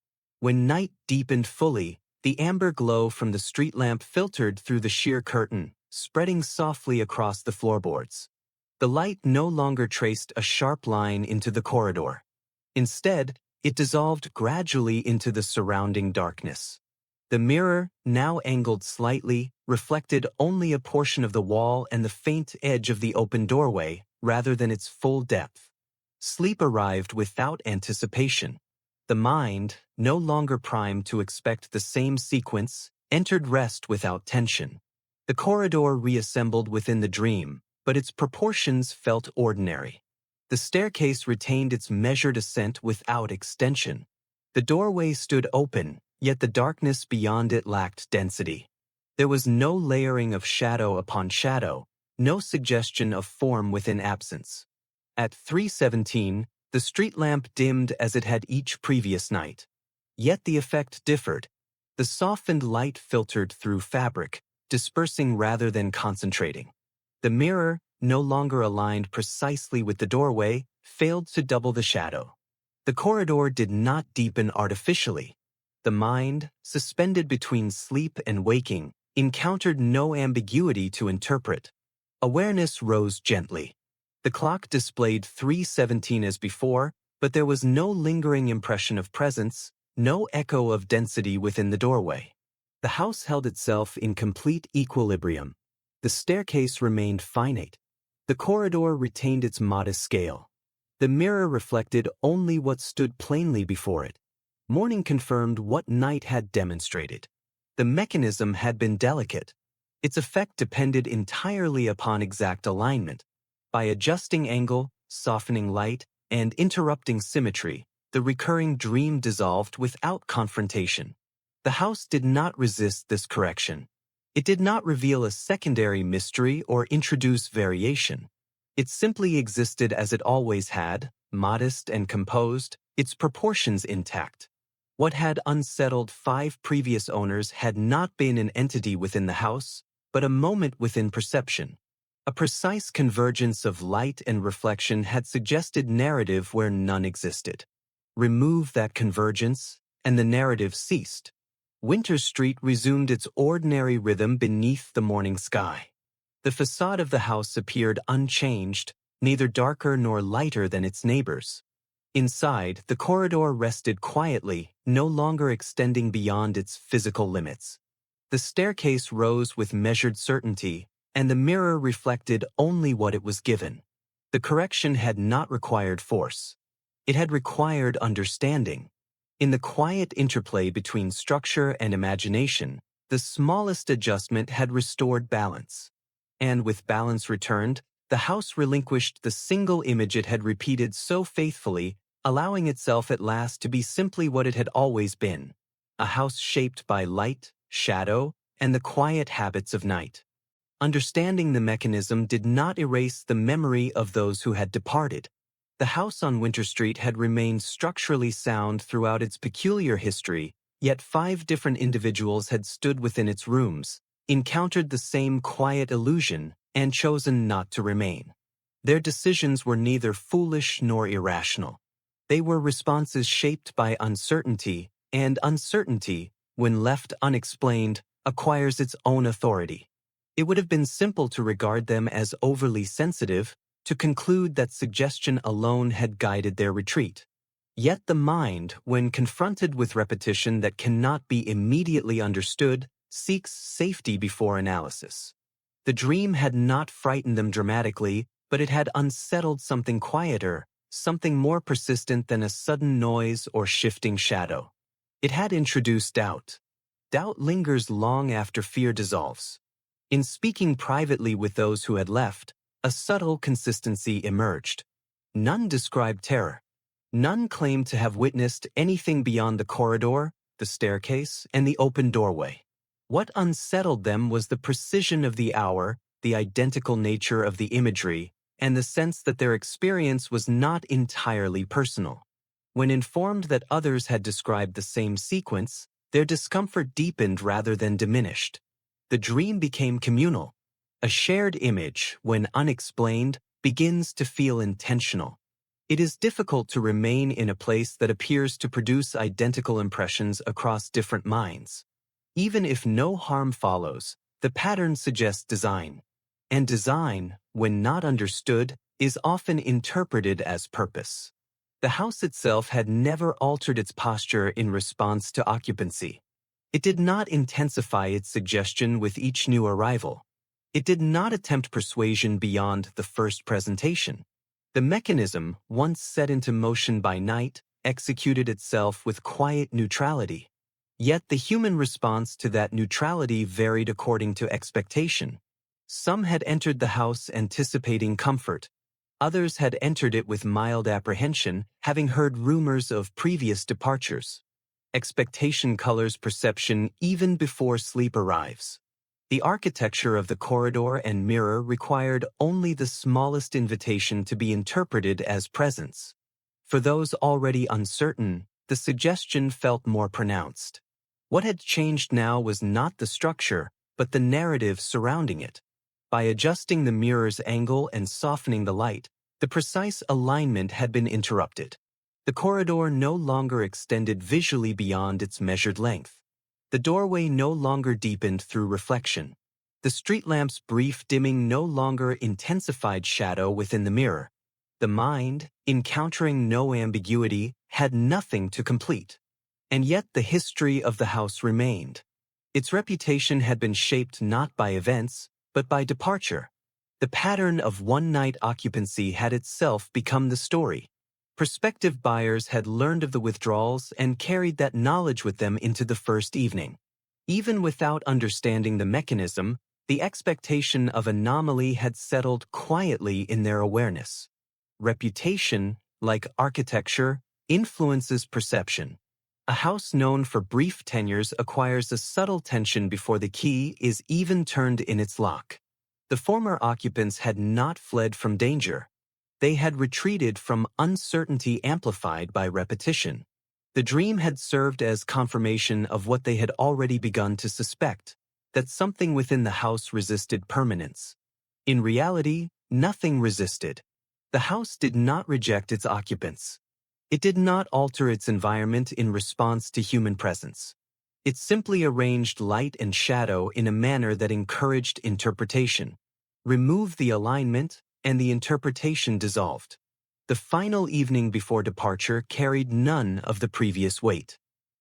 When night deepened fully, the amber glow from the street lamp filtered through the sheer curtain, spreading softly across the floorboards. The light no longer traced a sharp line into the corridor. Instead, it dissolved gradually into the surrounding darkness. The mirror, now angled slightly, reflected only a portion of the wall and the faint edge of the open doorway, rather than its full depth. Sleep arrived without anticipation. The mind, no longer primed to expect the same sequence, entered rest without tension. The corridor reassembled within the dream, but its proportions felt ordinary. The staircase retained its measured ascent without extension. The doorway stood open, yet the darkness beyond it lacked density. There was no layering of shadow upon shadow, no suggestion of form within absence. At 3:17, the street lamp dimmed as it had each previous night. Yet the effect differed. The softened light filtered through fabric, dispersing rather than concentrating. The mirror, no longer aligned precisely with the doorway, failed to double the shadow. The corridor did not deepen artificially. The mind, suspended between sleep and waking, encountered no ambiguity to interpret. Awareness rose gently. The clock displayed 3:17 as before, but there was no lingering impression of presence, no echo of density within the doorway. The house held itself in complete equilibrium. The staircase remained finite. The corridor retained its modest scale. The mirror reflected only what stood plainly before it. Morning confirmed what night had demonstrated. The mechanism had been delicate. Its effect depended entirely upon exact alignment. By adjusting angle, softening light, and interrupting symmetry, the recurring dream dissolved without confrontation. The house did not resist this correction. It did not reveal a secondary mystery or introduce variation. It simply existed as it always had, modest and composed, its proportions intact. What had unsettled 5 previous owners had not been an entity within the house, but a moment within perception. A precise convergence of light and reflection had suggested narrative where none existed. Remove that convergence, and the narrative ceased. Winter Street resumed its ordinary rhythm beneath the morning sky. The facade of the house appeared unchanged, neither darker nor lighter than its neighbors. Inside, the corridor rested quietly, no longer extending beyond its physical limits. The staircase rose with measured certainty, and the mirror reflected only what it was given. The correction had not required force. It had required understanding. In the quiet interplay between structure and imagination, the smallest adjustment had restored balance. And with balance returned, the house relinquished the single image it had repeated so faithfully, allowing itself at last to be simply what it had always been, a house shaped by light, shadow, and the quiet habits of night. Understanding the mechanism did not erase the memory of those who had departed. The house on Winter Street had remained structurally sound throughout its peculiar history, yet 5 different individuals had stood within its rooms, encountered the same quiet illusion, and chosen not to remain. Their decisions were neither foolish nor irrational. They were responses shaped by uncertainty, and uncertainty, when left unexplained, acquires its own authority. It would have been simple to regard them as overly sensitive, to conclude that suggestion alone had guided their retreat. Yet the mind, when confronted with repetition that cannot be immediately understood, seeks safety before analysis. The dream had not frightened them dramatically, but it had unsettled something quieter, something more persistent than a sudden noise or shifting shadow. It had introduced doubt. Doubt lingers long after fear dissolves. In speaking privately with those who had left, a subtle consistency emerged. None described terror. None claimed to have witnessed anything beyond the corridor, the staircase, and the open doorway. What unsettled them was the precision of the hour, the identical nature of the imagery, and the sense that their experience was not entirely personal. When informed that others had described the same sequence, their discomfort deepened rather than diminished. The dream became communal. A shared image, when unexplained, begins to feel intentional. It is difficult to remain in a place that appears to produce identical impressions across different minds. Even if no harm follows, the pattern suggests design. And design, when not understood, is often interpreted as purpose. The house itself had never altered its posture in response to occupancy. It did not intensify its suggestion with each new arrival. It did not attempt persuasion beyond the first presentation. The mechanism, once set into motion by night, executed itself with quiet neutrality. Yet the human response to that neutrality varied according to expectation. Some had entered the house anticipating comfort. Others had entered it with mild apprehension, having heard rumors of previous departures. Expectation colors perception even before sleep arrives. The architecture of the corridor and mirror required only the smallest invitation to be interpreted as presence. For those already uncertain, the suggestion felt more pronounced. What had changed now was not the structure, but the narrative surrounding it. By adjusting the mirror's angle and softening the light, the precise alignment had been interrupted. The corridor no longer extended visually beyond its measured length. The doorway no longer deepened through reflection. The street lamp's brief dimming no longer intensified shadow within the mirror. The mind, encountering no ambiguity, had nothing to complete. And yet the history of the house remained. Its reputation had been shaped not by events, but by departure. The pattern of one-night occupancy had itself become the story. Prospective buyers had learned of the withdrawals and carried that knowledge with them into the first evening. Even without understanding the mechanism, the expectation of anomaly had settled quietly in their awareness. Reputation, like architecture, influences perception. A house known for brief tenures acquires a subtle tension before the key is even turned in its lock. The former occupants had not fled from danger. They had retreated from uncertainty amplified by repetition. The dream had served as confirmation of what they had already begun to suspect, that something within the house resisted permanence. In reality, nothing resisted. The house did not reject its occupants. It did not alter its environment in response to human presence. It simply arranged light and shadow in a manner that encouraged interpretation. remove the alignment, and the interpretation dissolved. The final evening before departure carried none of the previous weight.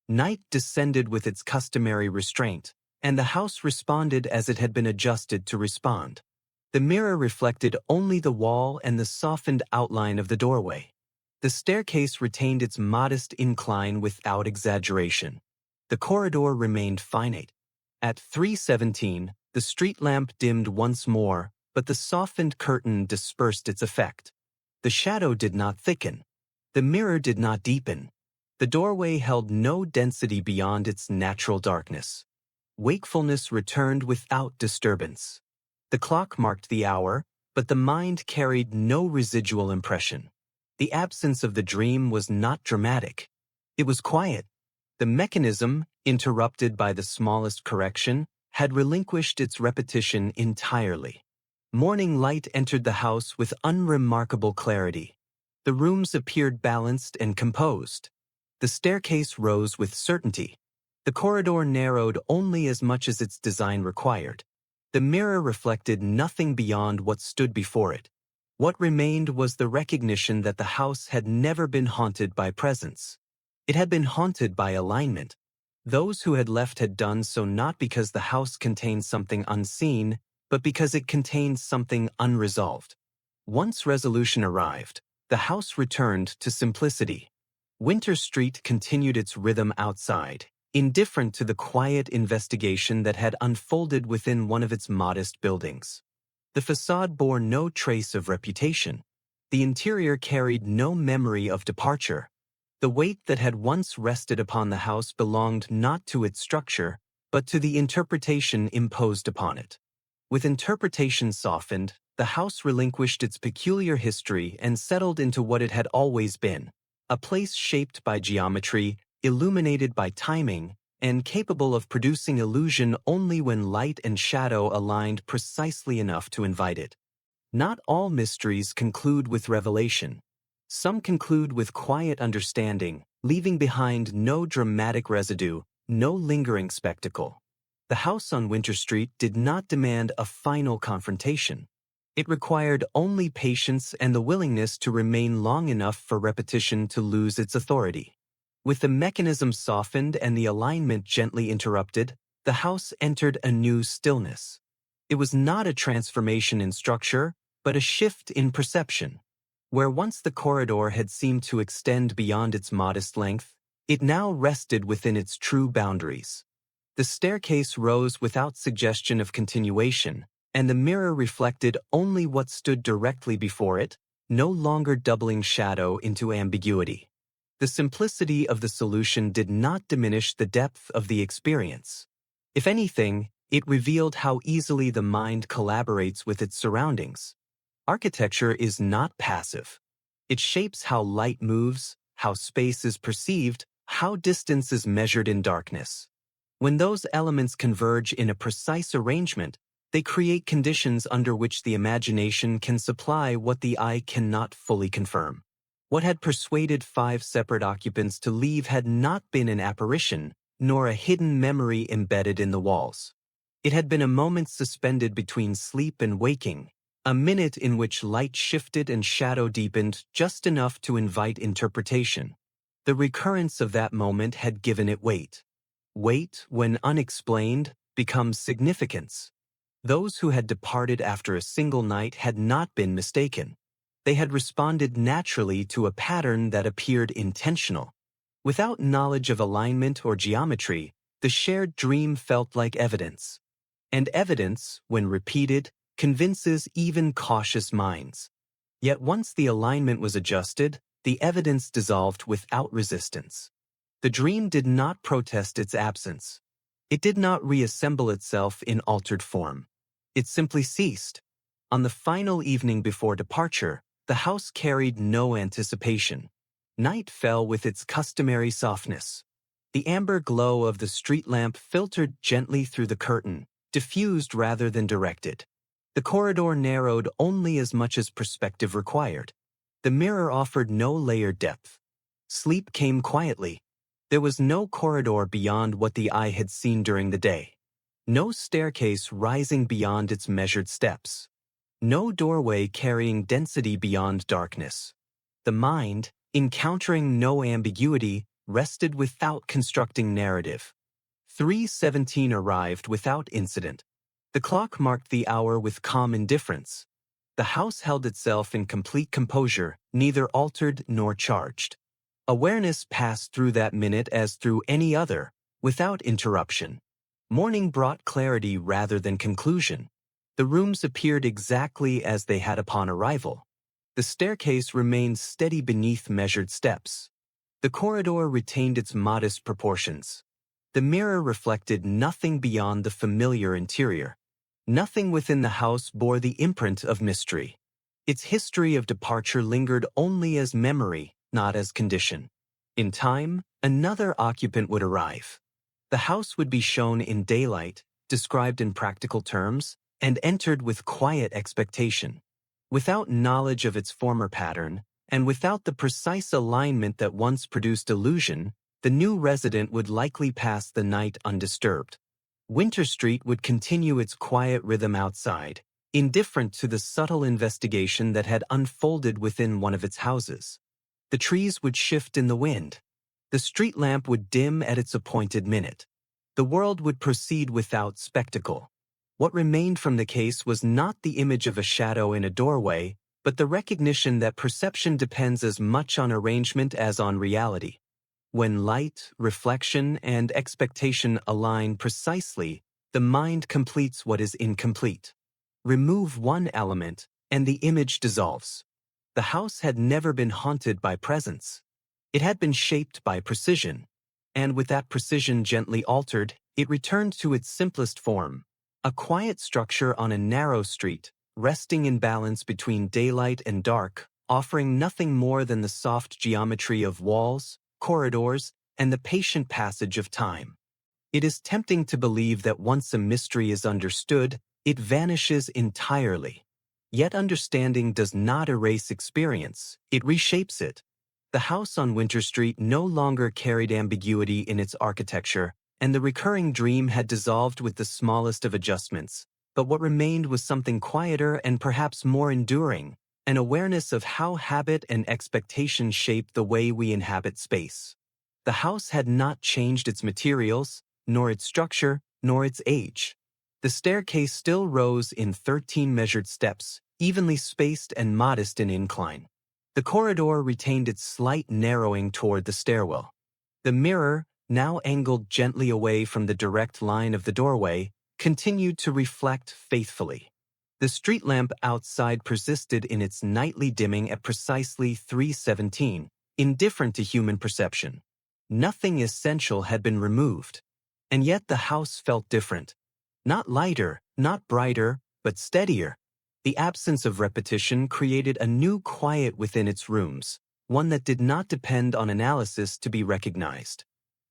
Night descended with its customary restraint, and the house responded as it had been adjusted to respond. The mirror reflected only the wall and the softened outline of the doorway. The staircase retained its modest incline without exaggeration. The corridor remained finite. At 3:17, the street lamp dimmed once more, but the softened curtain dispersed its effect. The shadow did not thicken. The mirror did not deepen. The doorway held no density beyond its natural darkness. Wakefulness returned without disturbance. The clock marked the hour, but the mind carried no residual impression. The absence of the dream was not dramatic. It was quiet. The mechanism, interrupted by the smallest correction, had relinquished its repetition entirely. Morning light entered the house with unremarkable clarity. The rooms appeared balanced and composed. The staircase rose with certainty. The corridor narrowed only as much as its design required. The mirror reflected nothing beyond what stood before it. What remained was the recognition that the house had never been haunted by presence. It had been haunted by alignment. Those who had left had done so not because the house contained something unseen, but because it contained something unresolved. Once resolution arrived, the house returned to simplicity. Winter Street continued its rhythm outside, indifferent to the quiet investigation that had unfolded within one of its modest buildings. The facade bore no trace of reputation. The interior carried no memory of departure. The weight that had once rested upon the house belonged not to its structure, but to the interpretation imposed upon it. With interpretation softened, the house relinquished its peculiar history and settled into what it had always been, a place shaped by geometry, illuminated by timing, and capable of producing illusion only when light and shadow aligned precisely enough to invite it. Not all mysteries conclude with revelation. Some conclude with quiet understanding, leaving behind no dramatic residue, no lingering spectacle. The house on Winter Street did not demand a final confrontation. It required only patience and the willingness to remain long enough for repetition to lose its authority. With the mechanism softened and the alignment gently interrupted, the house entered a new stillness. It was not a transformation in structure, but a shift in perception. Where once the corridor had seemed to extend beyond its modest length, it now rested within its true boundaries. The staircase rose without suggestion of continuation, and the mirror reflected only what stood directly before it, no longer doubling shadow into ambiguity. The simplicity of the solution did not diminish the depth of the experience. If anything, it revealed how easily the mind collaborates with its surroundings. Architecture is not passive. It shapes how light moves, how space is perceived, how distance is measured in darkness. When those elements converge in a precise arrangement, they create conditions under which the imagination can supply what the eye cannot fully confirm. What had persuaded 5 separate occupants to leave had not been an apparition, nor a hidden memory embedded in the walls. It had been a moment suspended between sleep and waking, a minute in which light shifted and shadow deepened just enough to invite interpretation. The recurrence of that moment had given it weight. Weight, when unexplained, becomes significance. Those who had departed after a single night had not been mistaken. They had responded naturally to a pattern that appeared intentional. Without knowledge of alignment or geometry, the shared dream felt like evidence. And evidence, when repeated, convinces even cautious minds. Yet once the alignment was adjusted, the evidence dissolved without resistance. The dream did not protest its absence. It did not reassemble itself in altered form. It simply ceased. On the final evening before departure, the house carried no anticipation. Night fell with its customary softness. The amber glow of the street lamp filtered gently through the curtain, diffused rather than directed. The corridor narrowed only as much as perspective required. The mirror offered no layered depth. Sleep came quietly. There was no corridor beyond what the eye had seen during the day. No staircase rising beyond its measured steps. No doorway carrying density beyond darkness. The mind, encountering no ambiguity, rested without constructing narrative. 3:17 arrived without incident. The clock marked the hour with calm indifference. The house held itself in complete composure, neither altered nor charged. Awareness passed through that minute as through any other, without interruption. Morning brought clarity rather than conclusion. The rooms appeared exactly as they had upon arrival. The staircase remained steady beneath measured steps. The corridor retained its modest proportions. The mirror reflected nothing beyond the familiar interior. Nothing within the house bore the imprint of mystery. Its history of departure lingered only as memory, not as condition. In time, another occupant would arrive. The house would be shown in daylight, described in practical terms, and entered with quiet expectation. Without knowledge of its former pattern, and without the precise alignment that once produced illusion, the new resident would likely pass the night undisturbed. Winter Street would continue its quiet rhythm outside, indifferent to the subtle investigation that had unfolded within one of its houses. The trees would shift in the wind. The street lamp would dim at its appointed minute. The world would proceed without spectacle. What remained from the case was not the image of a shadow in a doorway, but the recognition that perception depends as much on arrangement as on reality. When light, reflection, and expectation align precisely, the mind completes what is incomplete. Remove one element, and the image dissolves. The house had never been haunted by presence. It had been shaped by precision, and with that precision gently altered, it returned to its simplest form. A quiet structure on a narrow street, resting in balance between daylight and dark, offering nothing more than the soft geometry of walls, corridors, and the patient passage of time. It is tempting to believe that once a mystery is understood, it vanishes entirely. Yet understanding does not erase experience, it reshapes it. The house on Winter Street no longer carried ambiguity in its architecture, and the recurring dream had dissolved with the smallest of adjustments. But what remained was something quieter and perhaps more enduring, an awareness of how habit and expectation shape the way we inhabit space. The house had not changed its materials, nor its structure, nor its age. The staircase still rose in 13 measured steps, evenly spaced and modest in incline. The corridor retained its slight narrowing toward the stairwell. The mirror, now angled gently away from the direct line of the doorway, continued to reflect faithfully. The street lamp outside persisted in its nightly dimming at precisely 3:17, indifferent to human perception. Nothing essential had been removed. And yet the house felt different. Not lighter, not brighter, but steadier. The absence of repetition created a new quiet within its rooms, one that did not depend on analysis to be recognized.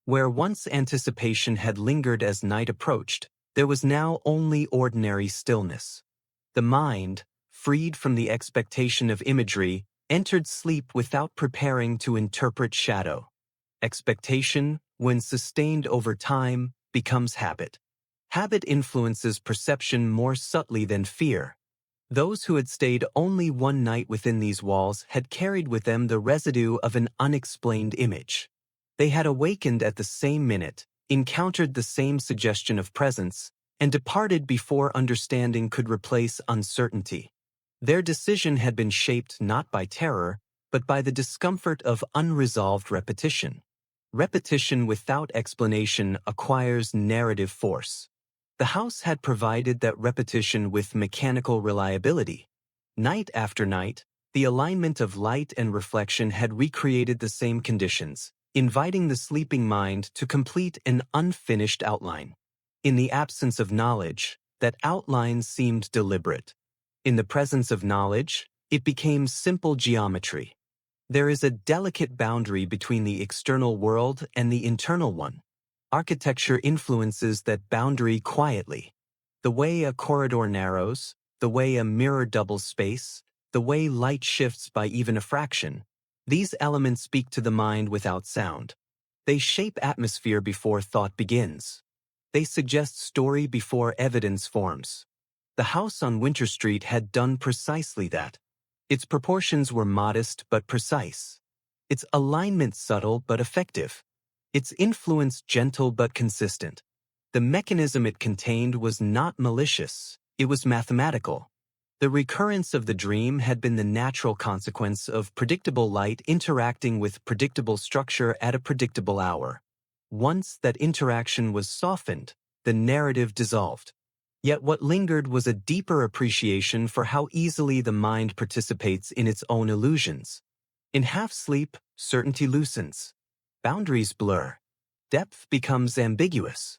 Where once anticipation had lingered as night approached, there was now only ordinary stillness. The mind, freed from the expectation of imagery, entered sleep without preparing to interpret shadow. Expectation, when sustained over time, becomes habit. Habit influences perception more subtly than fear. Those who had stayed only one night within these walls had carried with them the residue of an unexplained image. They had awakened at the same minute, encountered the same suggestion of presence, and departed before understanding could replace uncertainty. Their decision had been shaped not by terror, but by the discomfort of unresolved repetition. Repetition without explanation acquires narrative force. The house had provided that repetition with mechanical reliability. Night after night, the alignment of light and reflection had recreated the same conditions, inviting the sleeping mind to complete an unfinished outline. In the absence of knowledge, that outline seemed deliberate. In the presence of knowledge, it became simple geometry. There is a delicate boundary between the external world and the internal one. Architecture influences that boundary quietly. The way a corridor narrows, the way a mirror doubles space, the way light shifts by even a fraction, these elements speak to the mind without sound. They shape atmosphere before thought begins. They suggest story before evidence forms. The house on Winter Street had done precisely that. Its proportions were modest but precise. Its alignment subtle but effective. Its influence gentle but consistent. The mechanism it contained was not malicious, it was mathematical. The recurrence of the dream had been the natural consequence of predictable light interacting with predictable structure at a predictable hour. Once that interaction was softened, the narrative dissolved. Yet what lingered was a deeper appreciation for how easily the mind participates in its own illusions. In half-sleep, certainty loosens. Boundaries blur. Depth becomes ambiguous.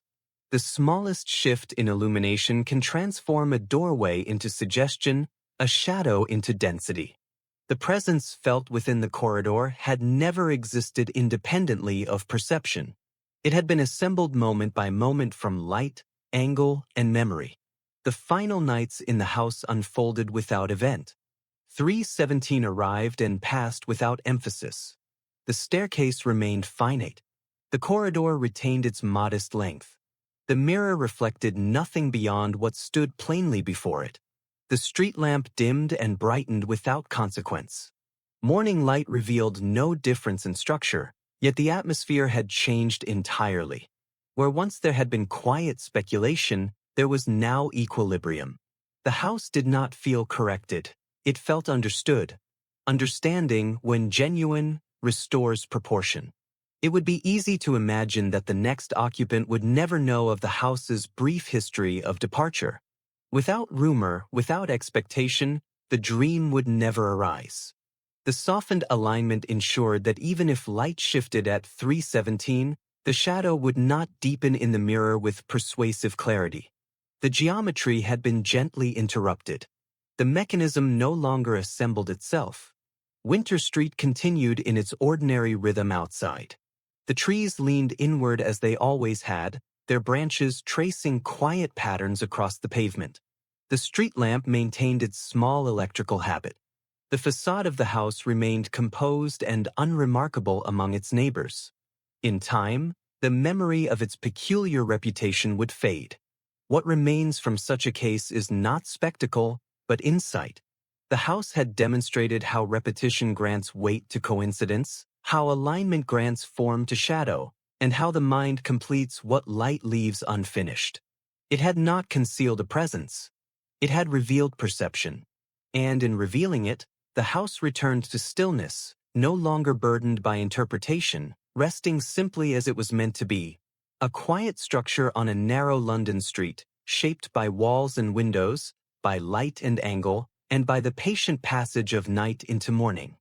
The smallest shift in illumination can transform a doorway into suggestion, a shadow into density. The presence felt within the corridor had never existed independently of perception. It had been assembled moment by moment from light, angle, and memory. The final nights in the house unfolded without event. 3:17 arrived and passed without emphasis. The staircase remained finite. The corridor retained its modest length. The mirror reflected nothing beyond what stood plainly before it. The street lamp dimmed and brightened without consequence. Morning light revealed no difference in structure, yet the atmosphere had changed entirely. Where once there had been quiet speculation, there was now equilibrium. The house did not feel corrected. It felt understood. Understanding, when genuine, restores proportion. It would be easy to imagine that the next occupant would never know of the house's brief history of departure. Without rumor, without expectation, the dream would never arise. The softened alignment ensured that even if light shifted at 3:17, the shadow would not deepen in the mirror with persuasive clarity. The geometry had been gently interrupted. The mechanism no longer assembled itself. Winter Street continued in its ordinary rhythm outside. The trees leaned inward as they always had, their branches tracing quiet patterns across the pavement. The street lamp maintained its small electrical habit. The facade of the house remained composed and unremarkable among its neighbors. In time, the memory of its peculiar reputation would fade. What remains from such a case is not spectacle, but insight. The house had demonstrated how repetition grants weight to coincidence, how alignment grants form to shadow, and how the mind completes what light leaves unfinished. It had not concealed a presence. It had revealed perception. And in revealing it, the house returned to stillness, no longer burdened by interpretation, resting simply as it was meant to be. A quiet structure on a narrow London street, shaped by walls and windows, by light and angle, and by the patient passage of night into morning.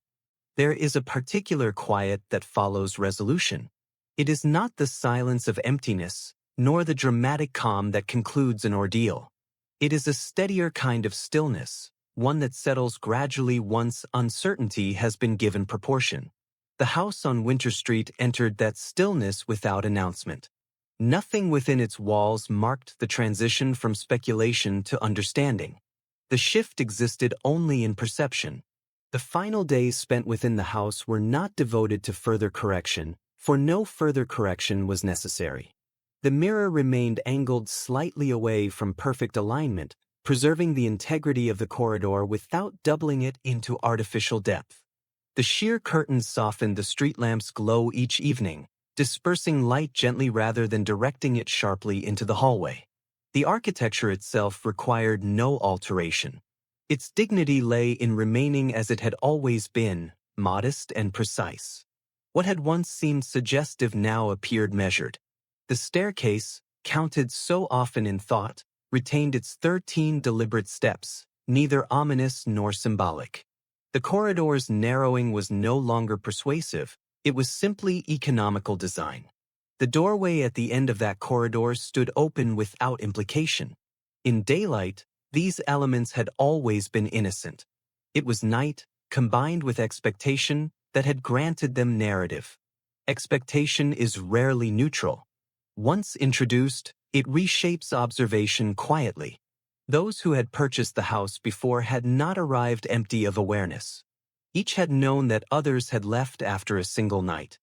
There is a particular quiet that follows resolution. It is not the silence of emptiness, nor the dramatic calm that concludes an ordeal. It is a steadier kind of stillness, one that settles gradually once uncertainty has been given proportion. The house on Winter Street entered that stillness without announcement. Nothing within its walls marked the transition from speculation to understanding. The shift existed only in perception. The final days spent within the house were not devoted to further correction, for no further correction was necessary. The mirror remained angled slightly away from perfect alignment, preserving the integrity of the corridor without doubling it into artificial depth. The sheer curtains softened the street lamp's glow each evening, dispersing light gently rather than directing it sharply into the hallway. The architecture itself required no alteration. Its dignity lay in remaining as it had always been, modest and precise. What had once seemed suggestive now appeared measured. The staircase, counted so often in thought, retained its 13 deliberate steps, neither ominous nor symbolic. The corridor's narrowing was no longer persuasive, it was simply economical design. The doorway at the end of that corridor stood open without implication. In daylight, these elements had always been innocent. It was night, combined with expectation, that had granted them narrative. Expectation is rarely neutral. Once introduced, it reshapes observation quietly. Those who had purchased the house before had not arrived empty of awareness. Each had known that others had left after a single night.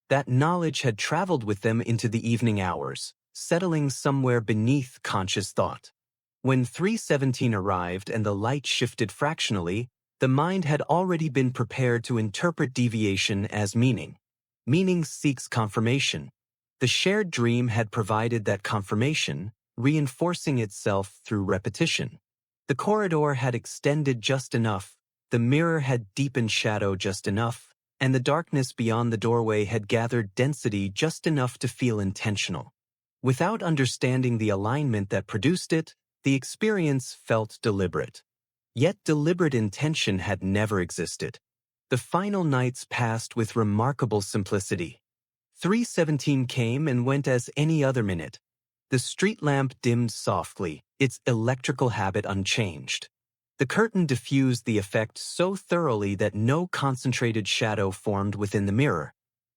That knowledge had traveled with them into the evening hours, settling somewhere beneath conscious thought. When 317 arrived and the light shifted fractionally, the mind had already been prepared to interpret deviation as meaning. Meaning seeks confirmation. The shared dream had provided that confirmation, reinforcing itself through repetition. The corridor had extended just enough, the mirror had deepened shadow just enough, and the darkness beyond the doorway had gathered density just enough to feel intentional. Without understanding the alignment that produced it, the experience felt deliberate. Yet deliberate intention had never existed. The final nights passed with remarkable simplicity. 317 came and went as any other minute. The street lamp dimmed softly, its electrical habit unchanged. The curtain diffused the effect so thoroughly that no concentrated shadow formed within the mirror.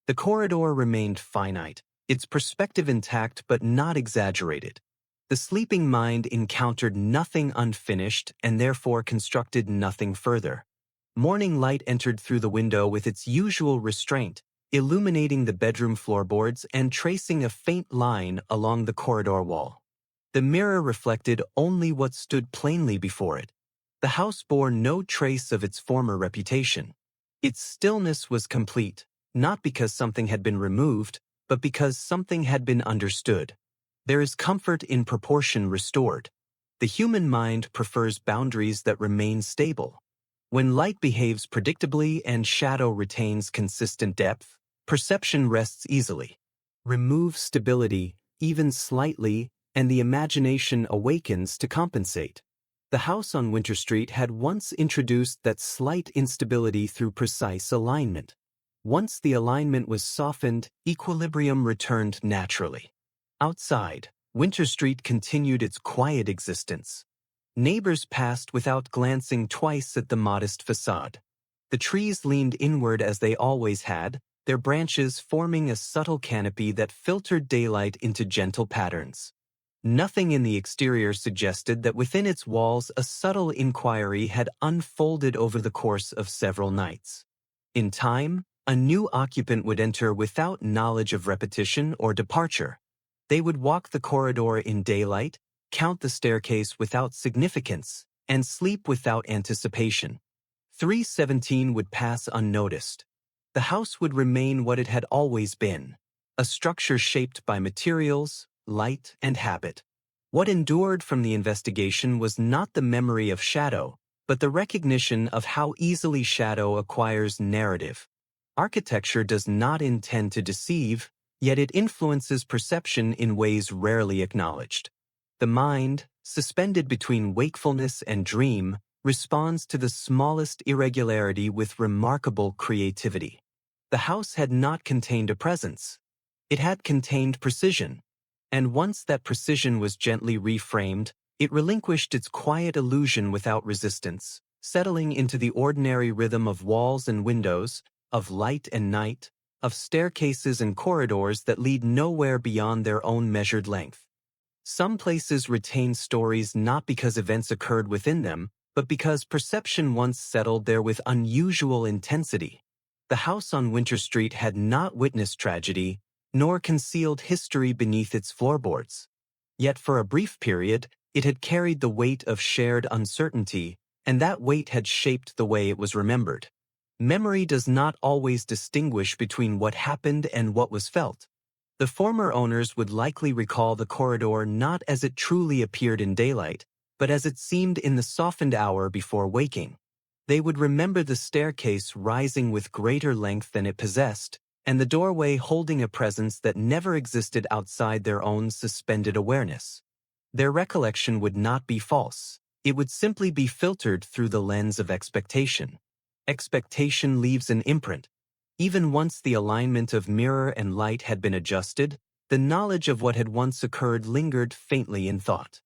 The corridor remained finite, its perspective intact but not exaggerated. The sleeping mind encountered nothing unfinished and therefore constructed nothing further. Morning light entered through the window with its usual restraint, illuminating the bedroom floorboards and tracing a faint line along the corridor wall. The mirror reflected only what stood plainly before it. The house bore no trace of its former reputation. Its stillness was complete, not because something had been removed, but because something had been understood. There is comfort in proportion restored. The human mind prefers boundaries that remain stable. When light behaves predictably and shadow retains consistent depth, perception rests easily. Remove stability, even slightly, and the imagination awakens to compensate. The house on Winter Street had once introduced that slight instability through precise alignment. Once the alignment was softened, equilibrium returned naturally. Outside, Winter Street continued its quiet existence. Neighbors passed without glancing twice at the modest facade. The trees leaned inward as they always had, their branches forming a subtle canopy that filtered daylight into gentle patterns. Nothing in the exterior suggested that within its walls a subtle inquiry had unfolded over the course of several nights. In time, a new occupant would enter without knowledge of repetition or departure. They would walk the corridor in daylight, count the staircase without significance, and sleep without anticipation. 317 would pass unnoticed. The house would remain what it had always been, a structure shaped by materials, light, and habit. What endured from the investigation was not the memory of shadow, but the recognition of how easily shadow acquires narrative. Architecture does not intend to deceive, yet it influences perception in ways rarely acknowledged. The mind, suspended between wakefulness and dream, responds to the smallest irregularity with remarkable creativity. The house had not contained a presence. It had contained precision. And once that precision was gently reframed, it relinquished its quiet illusion without resistance, settling into the ordinary rhythm of walls and windows, of light and night, of staircases and corridors that lead nowhere beyond their own measured length. Some places retain stories not because events occurred within them, but because perception once settled there with unusual intensity. The house on Winter Street had not witnessed tragedy, nor concealed history beneath its floorboards. Yet for a brief period, it had carried the weight of shared uncertainty, and that weight had shaped the way it was remembered. Memory does not always distinguish between what happened and what was felt. The former owners would likely recall the corridor not as it truly appeared in daylight, but as it seemed in the softened hour before waking. They would remember the staircase rising with greater length than it possessed, and the doorway holding a presence that never existed outside their own suspended awareness. Their recollection would not be false. It would simply be filtered through the lens of expectation. Expectation leaves an imprint. Even once the alignment of mirror and light had been adjusted, the knowledge of what had once occurred lingered faintly in thought.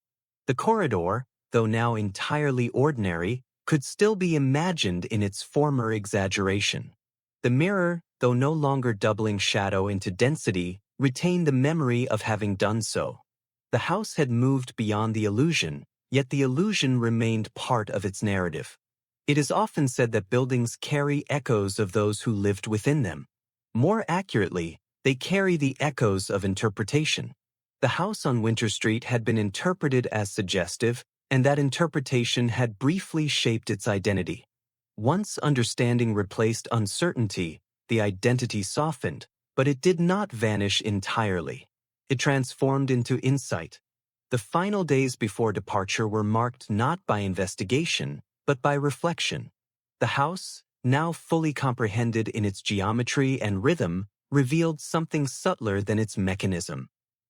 The corridor, though now entirely ordinary, could still be imagined in its former exaggeration. The mirror, though no longer doubling shadow into density, retained the memory of having done so. The house had moved beyond the illusion, yet the illusion remained part of its narrative. It is often said that buildings carry echoes of those who lived within them. More accurately, they carry the echoes of interpretation. The house on Winter Street had been interpreted as suggestive, and that interpretation had briefly shaped its identity. Once understanding replaced uncertainty, the identity softened, but it did not vanish entirely. It transformed into insight. The final days before departure were marked not by investigation, but by reflection. The house, now fully comprehended in its geometry and rhythm, revealed something subtler than its mechanism.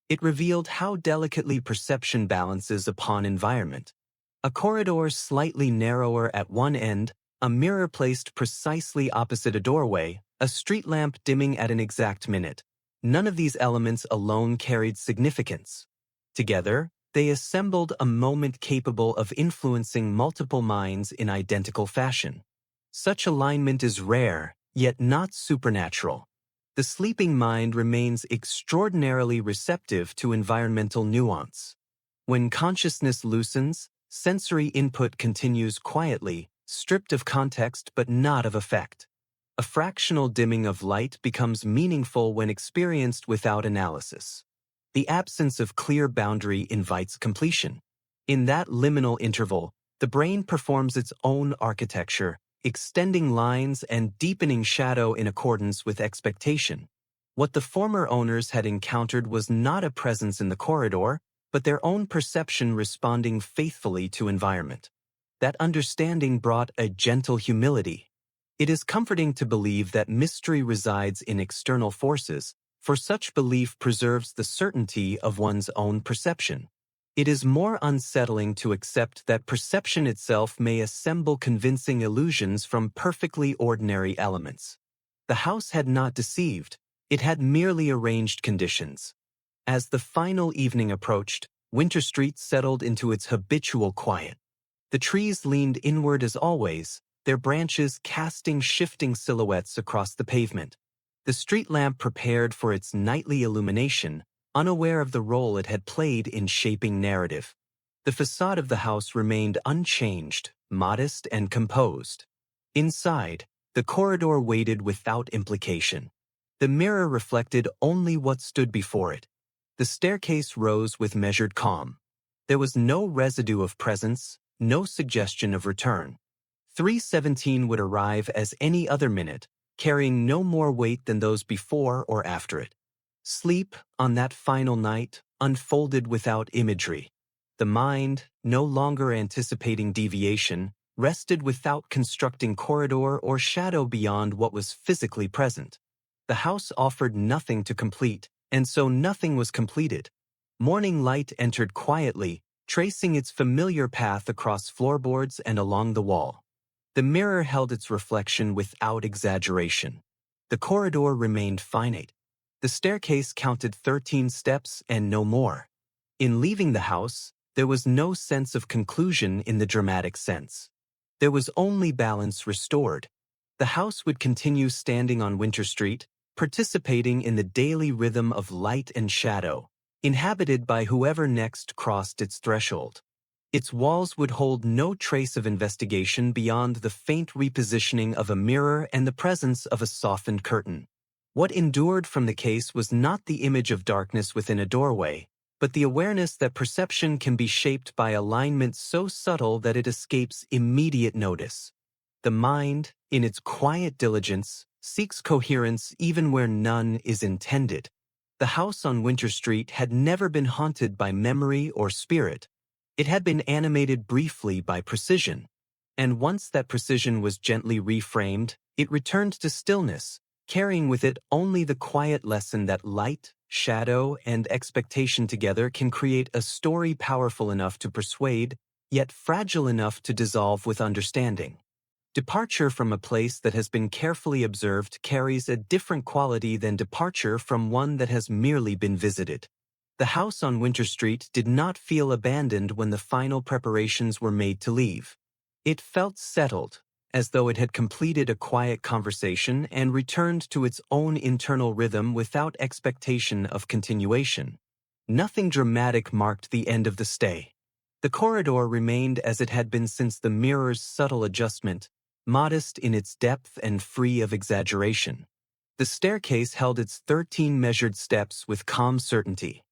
It revealed how delicately perception balances upon environment. A corridor slightly narrower at one end, a mirror placed precisely opposite a doorway, a street lamp dimming at an exact minute. None of these elements alone carried significance. Together, they assembled a moment capable of influencing multiple minds in identical fashion. Such alignment is rare, yet not supernatural. The sleeping mind remains extraordinarily receptive to environmental nuance. When consciousness loosens, sensory input continues quietly, stripped of context but not of effect. A fractional dimming of light becomes meaningful when experienced without analysis. The absence of clear boundary invites completion. In that liminal interval, the brain performs its own architecture, extending lines and deepening shadow in accordance with expectation. What the former owners had encountered was not a presence in the corridor, but their own perception responding faithfully to environment. That understanding brought a gentle humility. It is comforting to believe that mystery resides in external forces, for such belief preserves the certainty of one's own perception. It is more unsettling to accept that perception itself may assemble convincing illusions from perfectly ordinary elements. The house had not deceived, it had merely arranged conditions. As the final evening approached, Winter Street settled into its habitual quiet. The trees leaned inward as always, their branches casting shifting silhouettes across the pavement. The street lamp prepared for its nightly illumination, unaware of the role it had played in shaping narrative. The facade of the house remained unchanged, modest and composed. Inside, the corridor waited without implication. The mirror reflected only what stood before it. The staircase rose with measured calm. There was no residue of presence, no suggestion of return. 3:17 would arrive as any other minute, carrying no more weight than those before or after it. Sleep, on that final night, unfolded without imagery. The mind, no longer anticipating deviation, rested without constructing corridor or shadow beyond what was physically present. The house offered nothing to complete, and so nothing was completed. Morning light entered quietly, tracing its familiar path across floorboards and along the wall. The mirror held its reflection without exaggeration. The corridor remained finite. The staircase counted 13 steps and no more. In leaving the house, there was no sense of conclusion in the dramatic sense. There was only balance restored. The house would continue standing on Winter Street, participating in the daily rhythm of light and shadow, inhabited by whoever next crossed its threshold. Its walls would hold no trace of investigation beyond the faint repositioning of a mirror and the presence of a softened curtain. What endured from the case was not the image of darkness within a doorway, but the awareness that perception can be shaped by alignment so subtle that it escapes immediate notice. The mind, in its quiet diligence, seeks coherence even where none is intended. The house on Winter Street had never been haunted by memory or spirit. It had been animated briefly by precision. And once that precision was gently reframed, it returned to stillness, carrying with it only the quiet lesson that light, shadow, and expectation together can create a story powerful enough to persuade, yet fragile enough to dissolve with understanding. Departure from a place that has been carefully observed carries a different quality than departure from one that has merely been visited. The house on Winter Street did not feel abandoned when the final preparations were made to leave. It felt settled, as though it had completed a quiet conversation and returned to its own internal rhythm without expectation of continuation. Nothing dramatic marked the end of the stay. The corridor remained as it had been since the mirror's subtle adjustment, modest in its depth and free of exaggeration. The staircase held its 13 measured steps with calm certainty.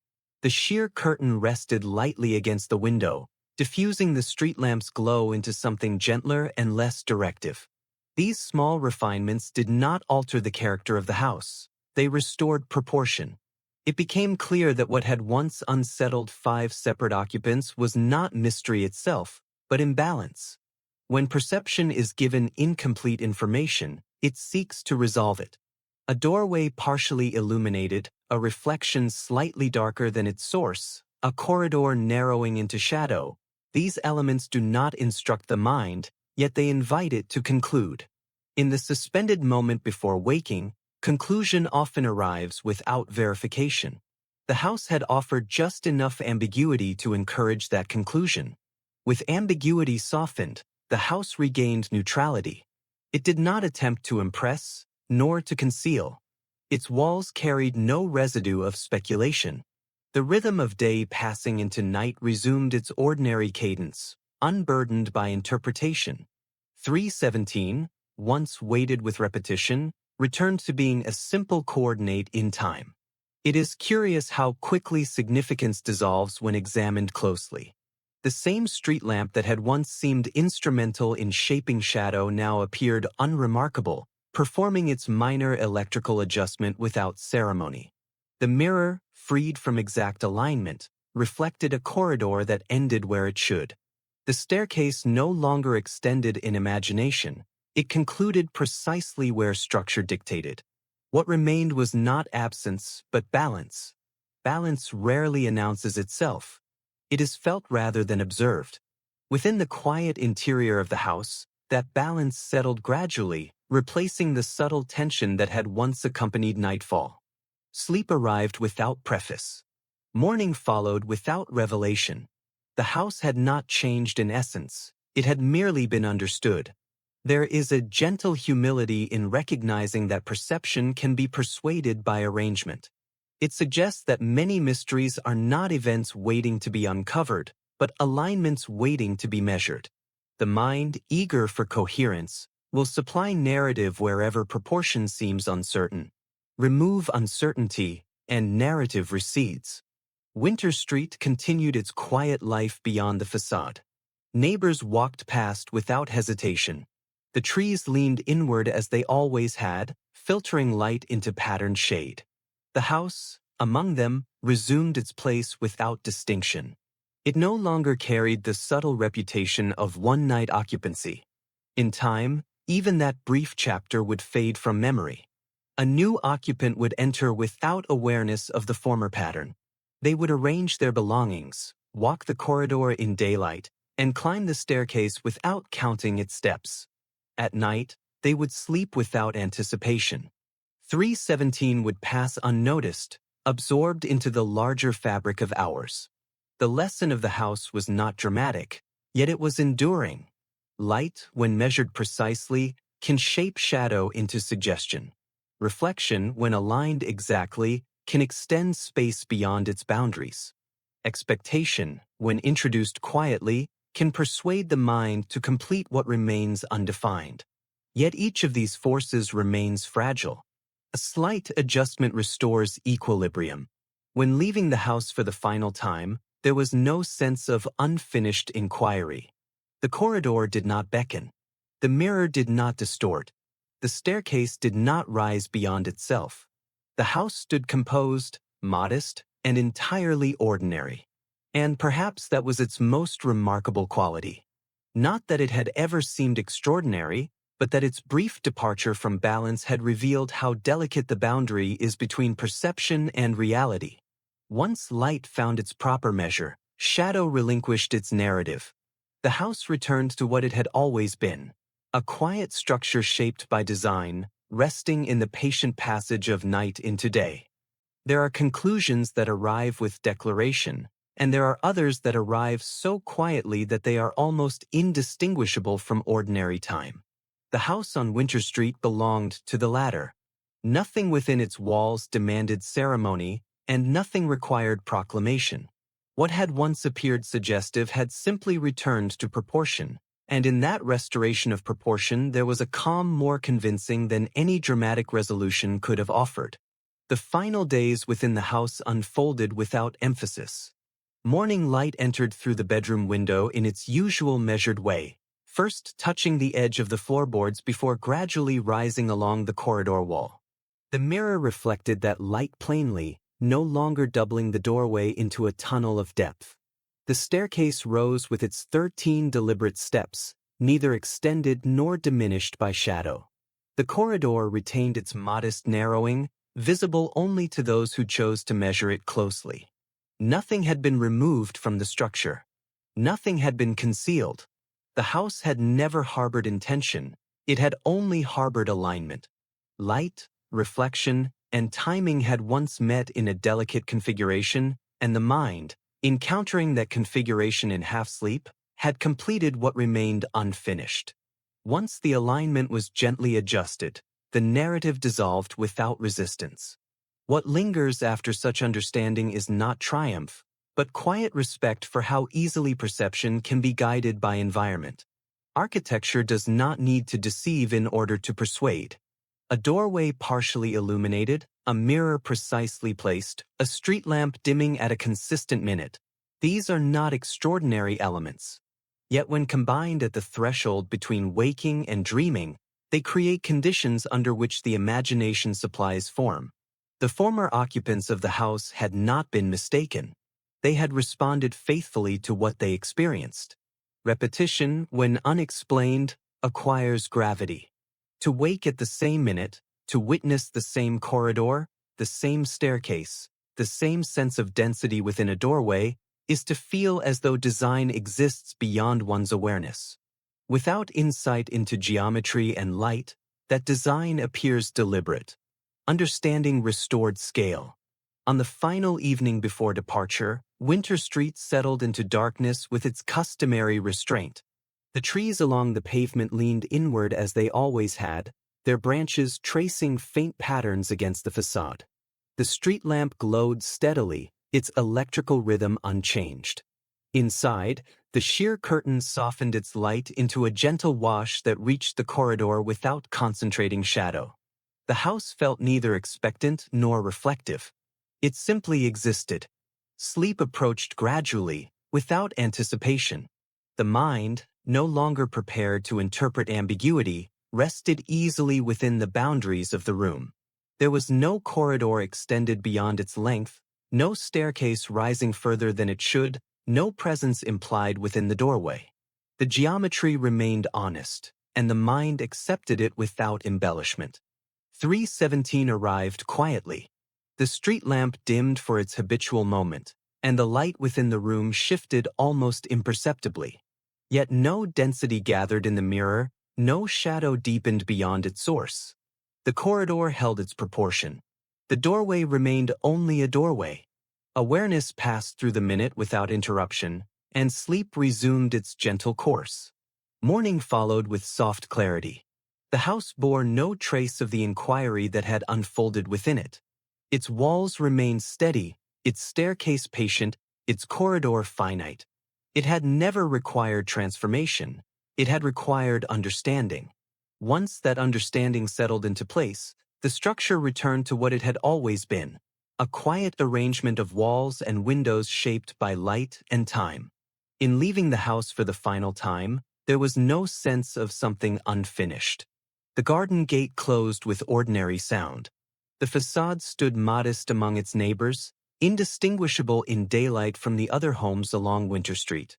The sheer curtain rested lightly against the window, diffusing the street lamp's glow into something gentler and less directive. These small refinements did not alter the character of the house. They restored proportion. It became clear that what had once unsettled 5 separate occupants was not mystery itself, but imbalance. When perception is given incomplete information, it seeks to resolve it. A doorway partially illuminated, a reflection slightly darker than its source, a corridor narrowing into shadow. These elements do not instruct the mind, yet they invite it to conclude. In the suspended moment before waking, conclusion often arrives without verification. The house had offered just enough ambiguity to encourage that conclusion. With ambiguity softened, the house regained neutrality. It did not attempt to impress, nor to conceal. Its walls carried no residue of speculation. The rhythm of day passing into night resumed its ordinary cadence, unburdened by interpretation. 3:17, once weighted with repetition, returned to being a simple coordinate in time. It is curious how quickly significance dissolves when examined closely. The same street lamp that had once seemed instrumental in shaping shadow now appeared unremarkable, performing its minor electrical adjustment without ceremony. The mirror, freed from exact alignment, reflected a corridor that ended where it should. The staircase no longer extended in imagination. It concluded precisely where structure dictated. What remained was not absence, but balance. Balance rarely announces itself. It is felt rather than observed. Within the quiet interior of the house, that balance settled gradually, replacing the subtle tension that had once accompanied nightfall. Sleep arrived without preface. Morning followed without revelation. The house had not changed in essence. It had merely been understood. There is a gentle humility in recognizing that perception can be persuaded by arrangement. It suggests that many mysteries are not events waiting to be uncovered, but alignments waiting to be measured. The mind, eager for coherence, will supply narrative wherever proportion seems uncertain. Remove uncertainty, and narrative recedes. Winter Street continued its quiet life beyond the facade. Neighbors walked past without hesitation. The trees leaned inward as they always had, filtering light into patterned shade. The house, among them, resumed its place without distinction. It no longer carried the subtle reputation of one-night occupancy. In time, even that brief chapter would fade from memory. A new occupant would enter without awareness of the former pattern. They would arrange their belongings, walk the corridor in daylight, and climb the staircase without counting its steps. At night, they would sleep without anticipation. 3:17 would pass unnoticed, absorbed into the larger fabric of hours. The lesson of the house was not dramatic, yet it was enduring. Light, when measured precisely, can shape shadow into suggestion. Reflection, when aligned exactly, can extend space beyond its boundaries. Expectation, when introduced quietly, can persuade the mind to complete what remains undefined. Yet each of these forces remains fragile. A slight adjustment restores equilibrium. When leaving the house for the final time, there was no sense of unfinished inquiry. The corridor did not beckon. The mirror did not distort. The staircase did not rise beyond itself. The house stood composed, modest, and entirely ordinary. And perhaps that was its most remarkable quality. Not that it had ever seemed extraordinary, but that its brief departure from balance had revealed how delicate the boundary is between perception and reality. Once light found its proper measure, shadow relinquished its narrative. The house returned to what it had always been, a quiet structure shaped by design, resting in the patient passage of night into day. There are conclusions that arrive with declaration, and there are others that arrive so quietly that they are almost indistinguishable from ordinary time. The house on Winter Street belonged to the latter. Nothing within its walls demanded ceremony, and nothing required proclamation. What had once appeared suggestive had simply returned to proportion, and in that restoration of proportion there was a calm more convincing than any dramatic resolution could have offered. The final days within the house unfolded without emphasis. Morning light entered through the bedroom window in its usual measured way, first touching the edge of the floorboards before gradually rising along the corridor wall. The mirror reflected that light plainly, no longer doubling the doorway into a tunnel of depth. The staircase rose with its 13 deliberate steps, neither extended nor diminished by shadow. The corridor retained its modest narrowing, visible only to those who chose to measure it closely. Nothing had been removed from the structure. Nothing had been concealed. The house had never harbored intention. It had only harbored alignment. Light, reflection, and timing had once met in a delicate configuration, and the mind, encountering that configuration in half-sleep, had completed what remained unfinished. Once the alignment was gently adjusted, the narrative dissolved without resistance. What lingers after such understanding is not triumph, but quiet respect for how easily perception can be guided by environment. Architecture does not need to deceive in order to persuade. A doorway partially illuminated, a mirror precisely placed, a street lamp dimming at a consistent minute. These are not extraordinary elements. Yet when combined at the threshold between waking and dreaming, they create conditions under which the imagination supplies form. The former occupants of the house had not been mistaken. They had responded faithfully to what they experienced. Repetition, when unexplained, acquires gravity. To wake at the same minute, to witness the same corridor, the same staircase, the same sense of density within a doorway, is to feel as though design exists beyond one's awareness. Without insight into geometry and light, that design appears deliberate. Understanding restored scale. On the final evening before departure, Winter Street settled into darkness with its customary restraint. The trees along the pavement leaned inward as they always had, their branches tracing faint patterns against the facade. The street lamp glowed steadily, its electrical rhythm unchanged. Inside, the sheer curtain softened its light into a gentle wash that reached the corridor without concentrating shadow. The house felt neither expectant nor reflective. It simply existed. Sleep approached gradually, without anticipation. The mind, no longer prepared to interpret ambiguity, rested easily within the boundaries of the room. There was no corridor extended beyond its length, no staircase rising further than it should, no presence implied within the doorway. The geometry remained honest, and the mind accepted it without embellishment. 3:17 arrived quietly. The street lamp dimmed for its habitual moment, and the light within the room shifted almost imperceptibly. Yet no density gathered in the mirror, no shadow deepened beyond its source. The corridor held its proportion. The doorway remained only a doorway. Awareness passed through the minute without interruption, and sleep resumed its gentle course. Morning followed with soft clarity. The house bore no trace of the inquiry that had unfolded within it. Its walls remained steady, its staircase patient, its corridor finite. It had never required transformation. It had required understanding. Once that understanding settled into place, the structure returned to what it had always been, a quiet arrangement of walls and windows shaped by light and time. In leaving the house for the final time, there was no sense of something unfinished. The garden gate closed with ordinary sound. The facade stood modest among its neighbors, indistinguishable in daylight from the other homes along Winter Street.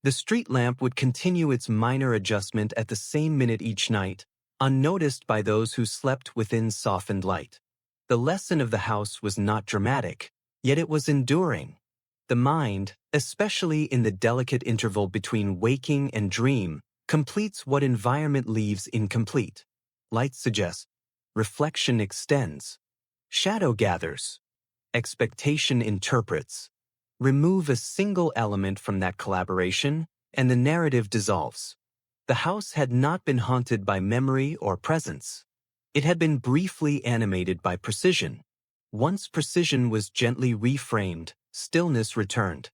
The street lamp would continue its minor adjustment at the same minute each night, unnoticed by those who slept within softened light. The lesson of the house was not dramatic, yet it was enduring. The mind, especially in the delicate interval between waking and dream, completes what environment leaves incomplete. Light suggests, reflection extends, shadow gathers, expectation interprets. Remove a single element from that collaboration, and the narrative dissolves. The house had not been haunted by memory or presence. It had been briefly animated by precision. Once precision was gently reframed, stillness returned.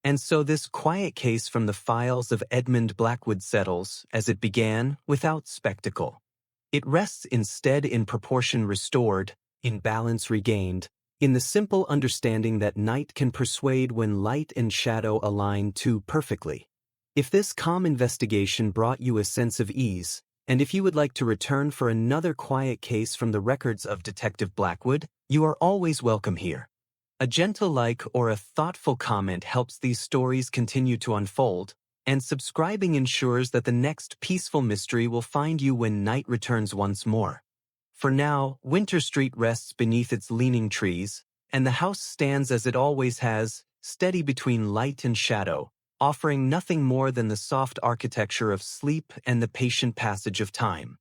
And so this quiet case from the files of Edmund Blackwood settles, as it began, without spectacle. It rests instead in proportion restored, in balance regained, in the simple understanding that night can persuade when light and shadow align too perfectly. If this calm investigation brought you a sense of ease, and if you would like to return for another quiet case from the records of Detective Blackwood, you are always welcome here. A gentle like or a thoughtful comment helps these stories continue to unfold, and subscribing ensures that the next peaceful mystery will find you when night returns once more. For now, Winter Street rests beneath its leaning trees, and the house stands as it always has, steady between light and shadow, offering nothing more than the soft architecture of sleep and the patient passage of time.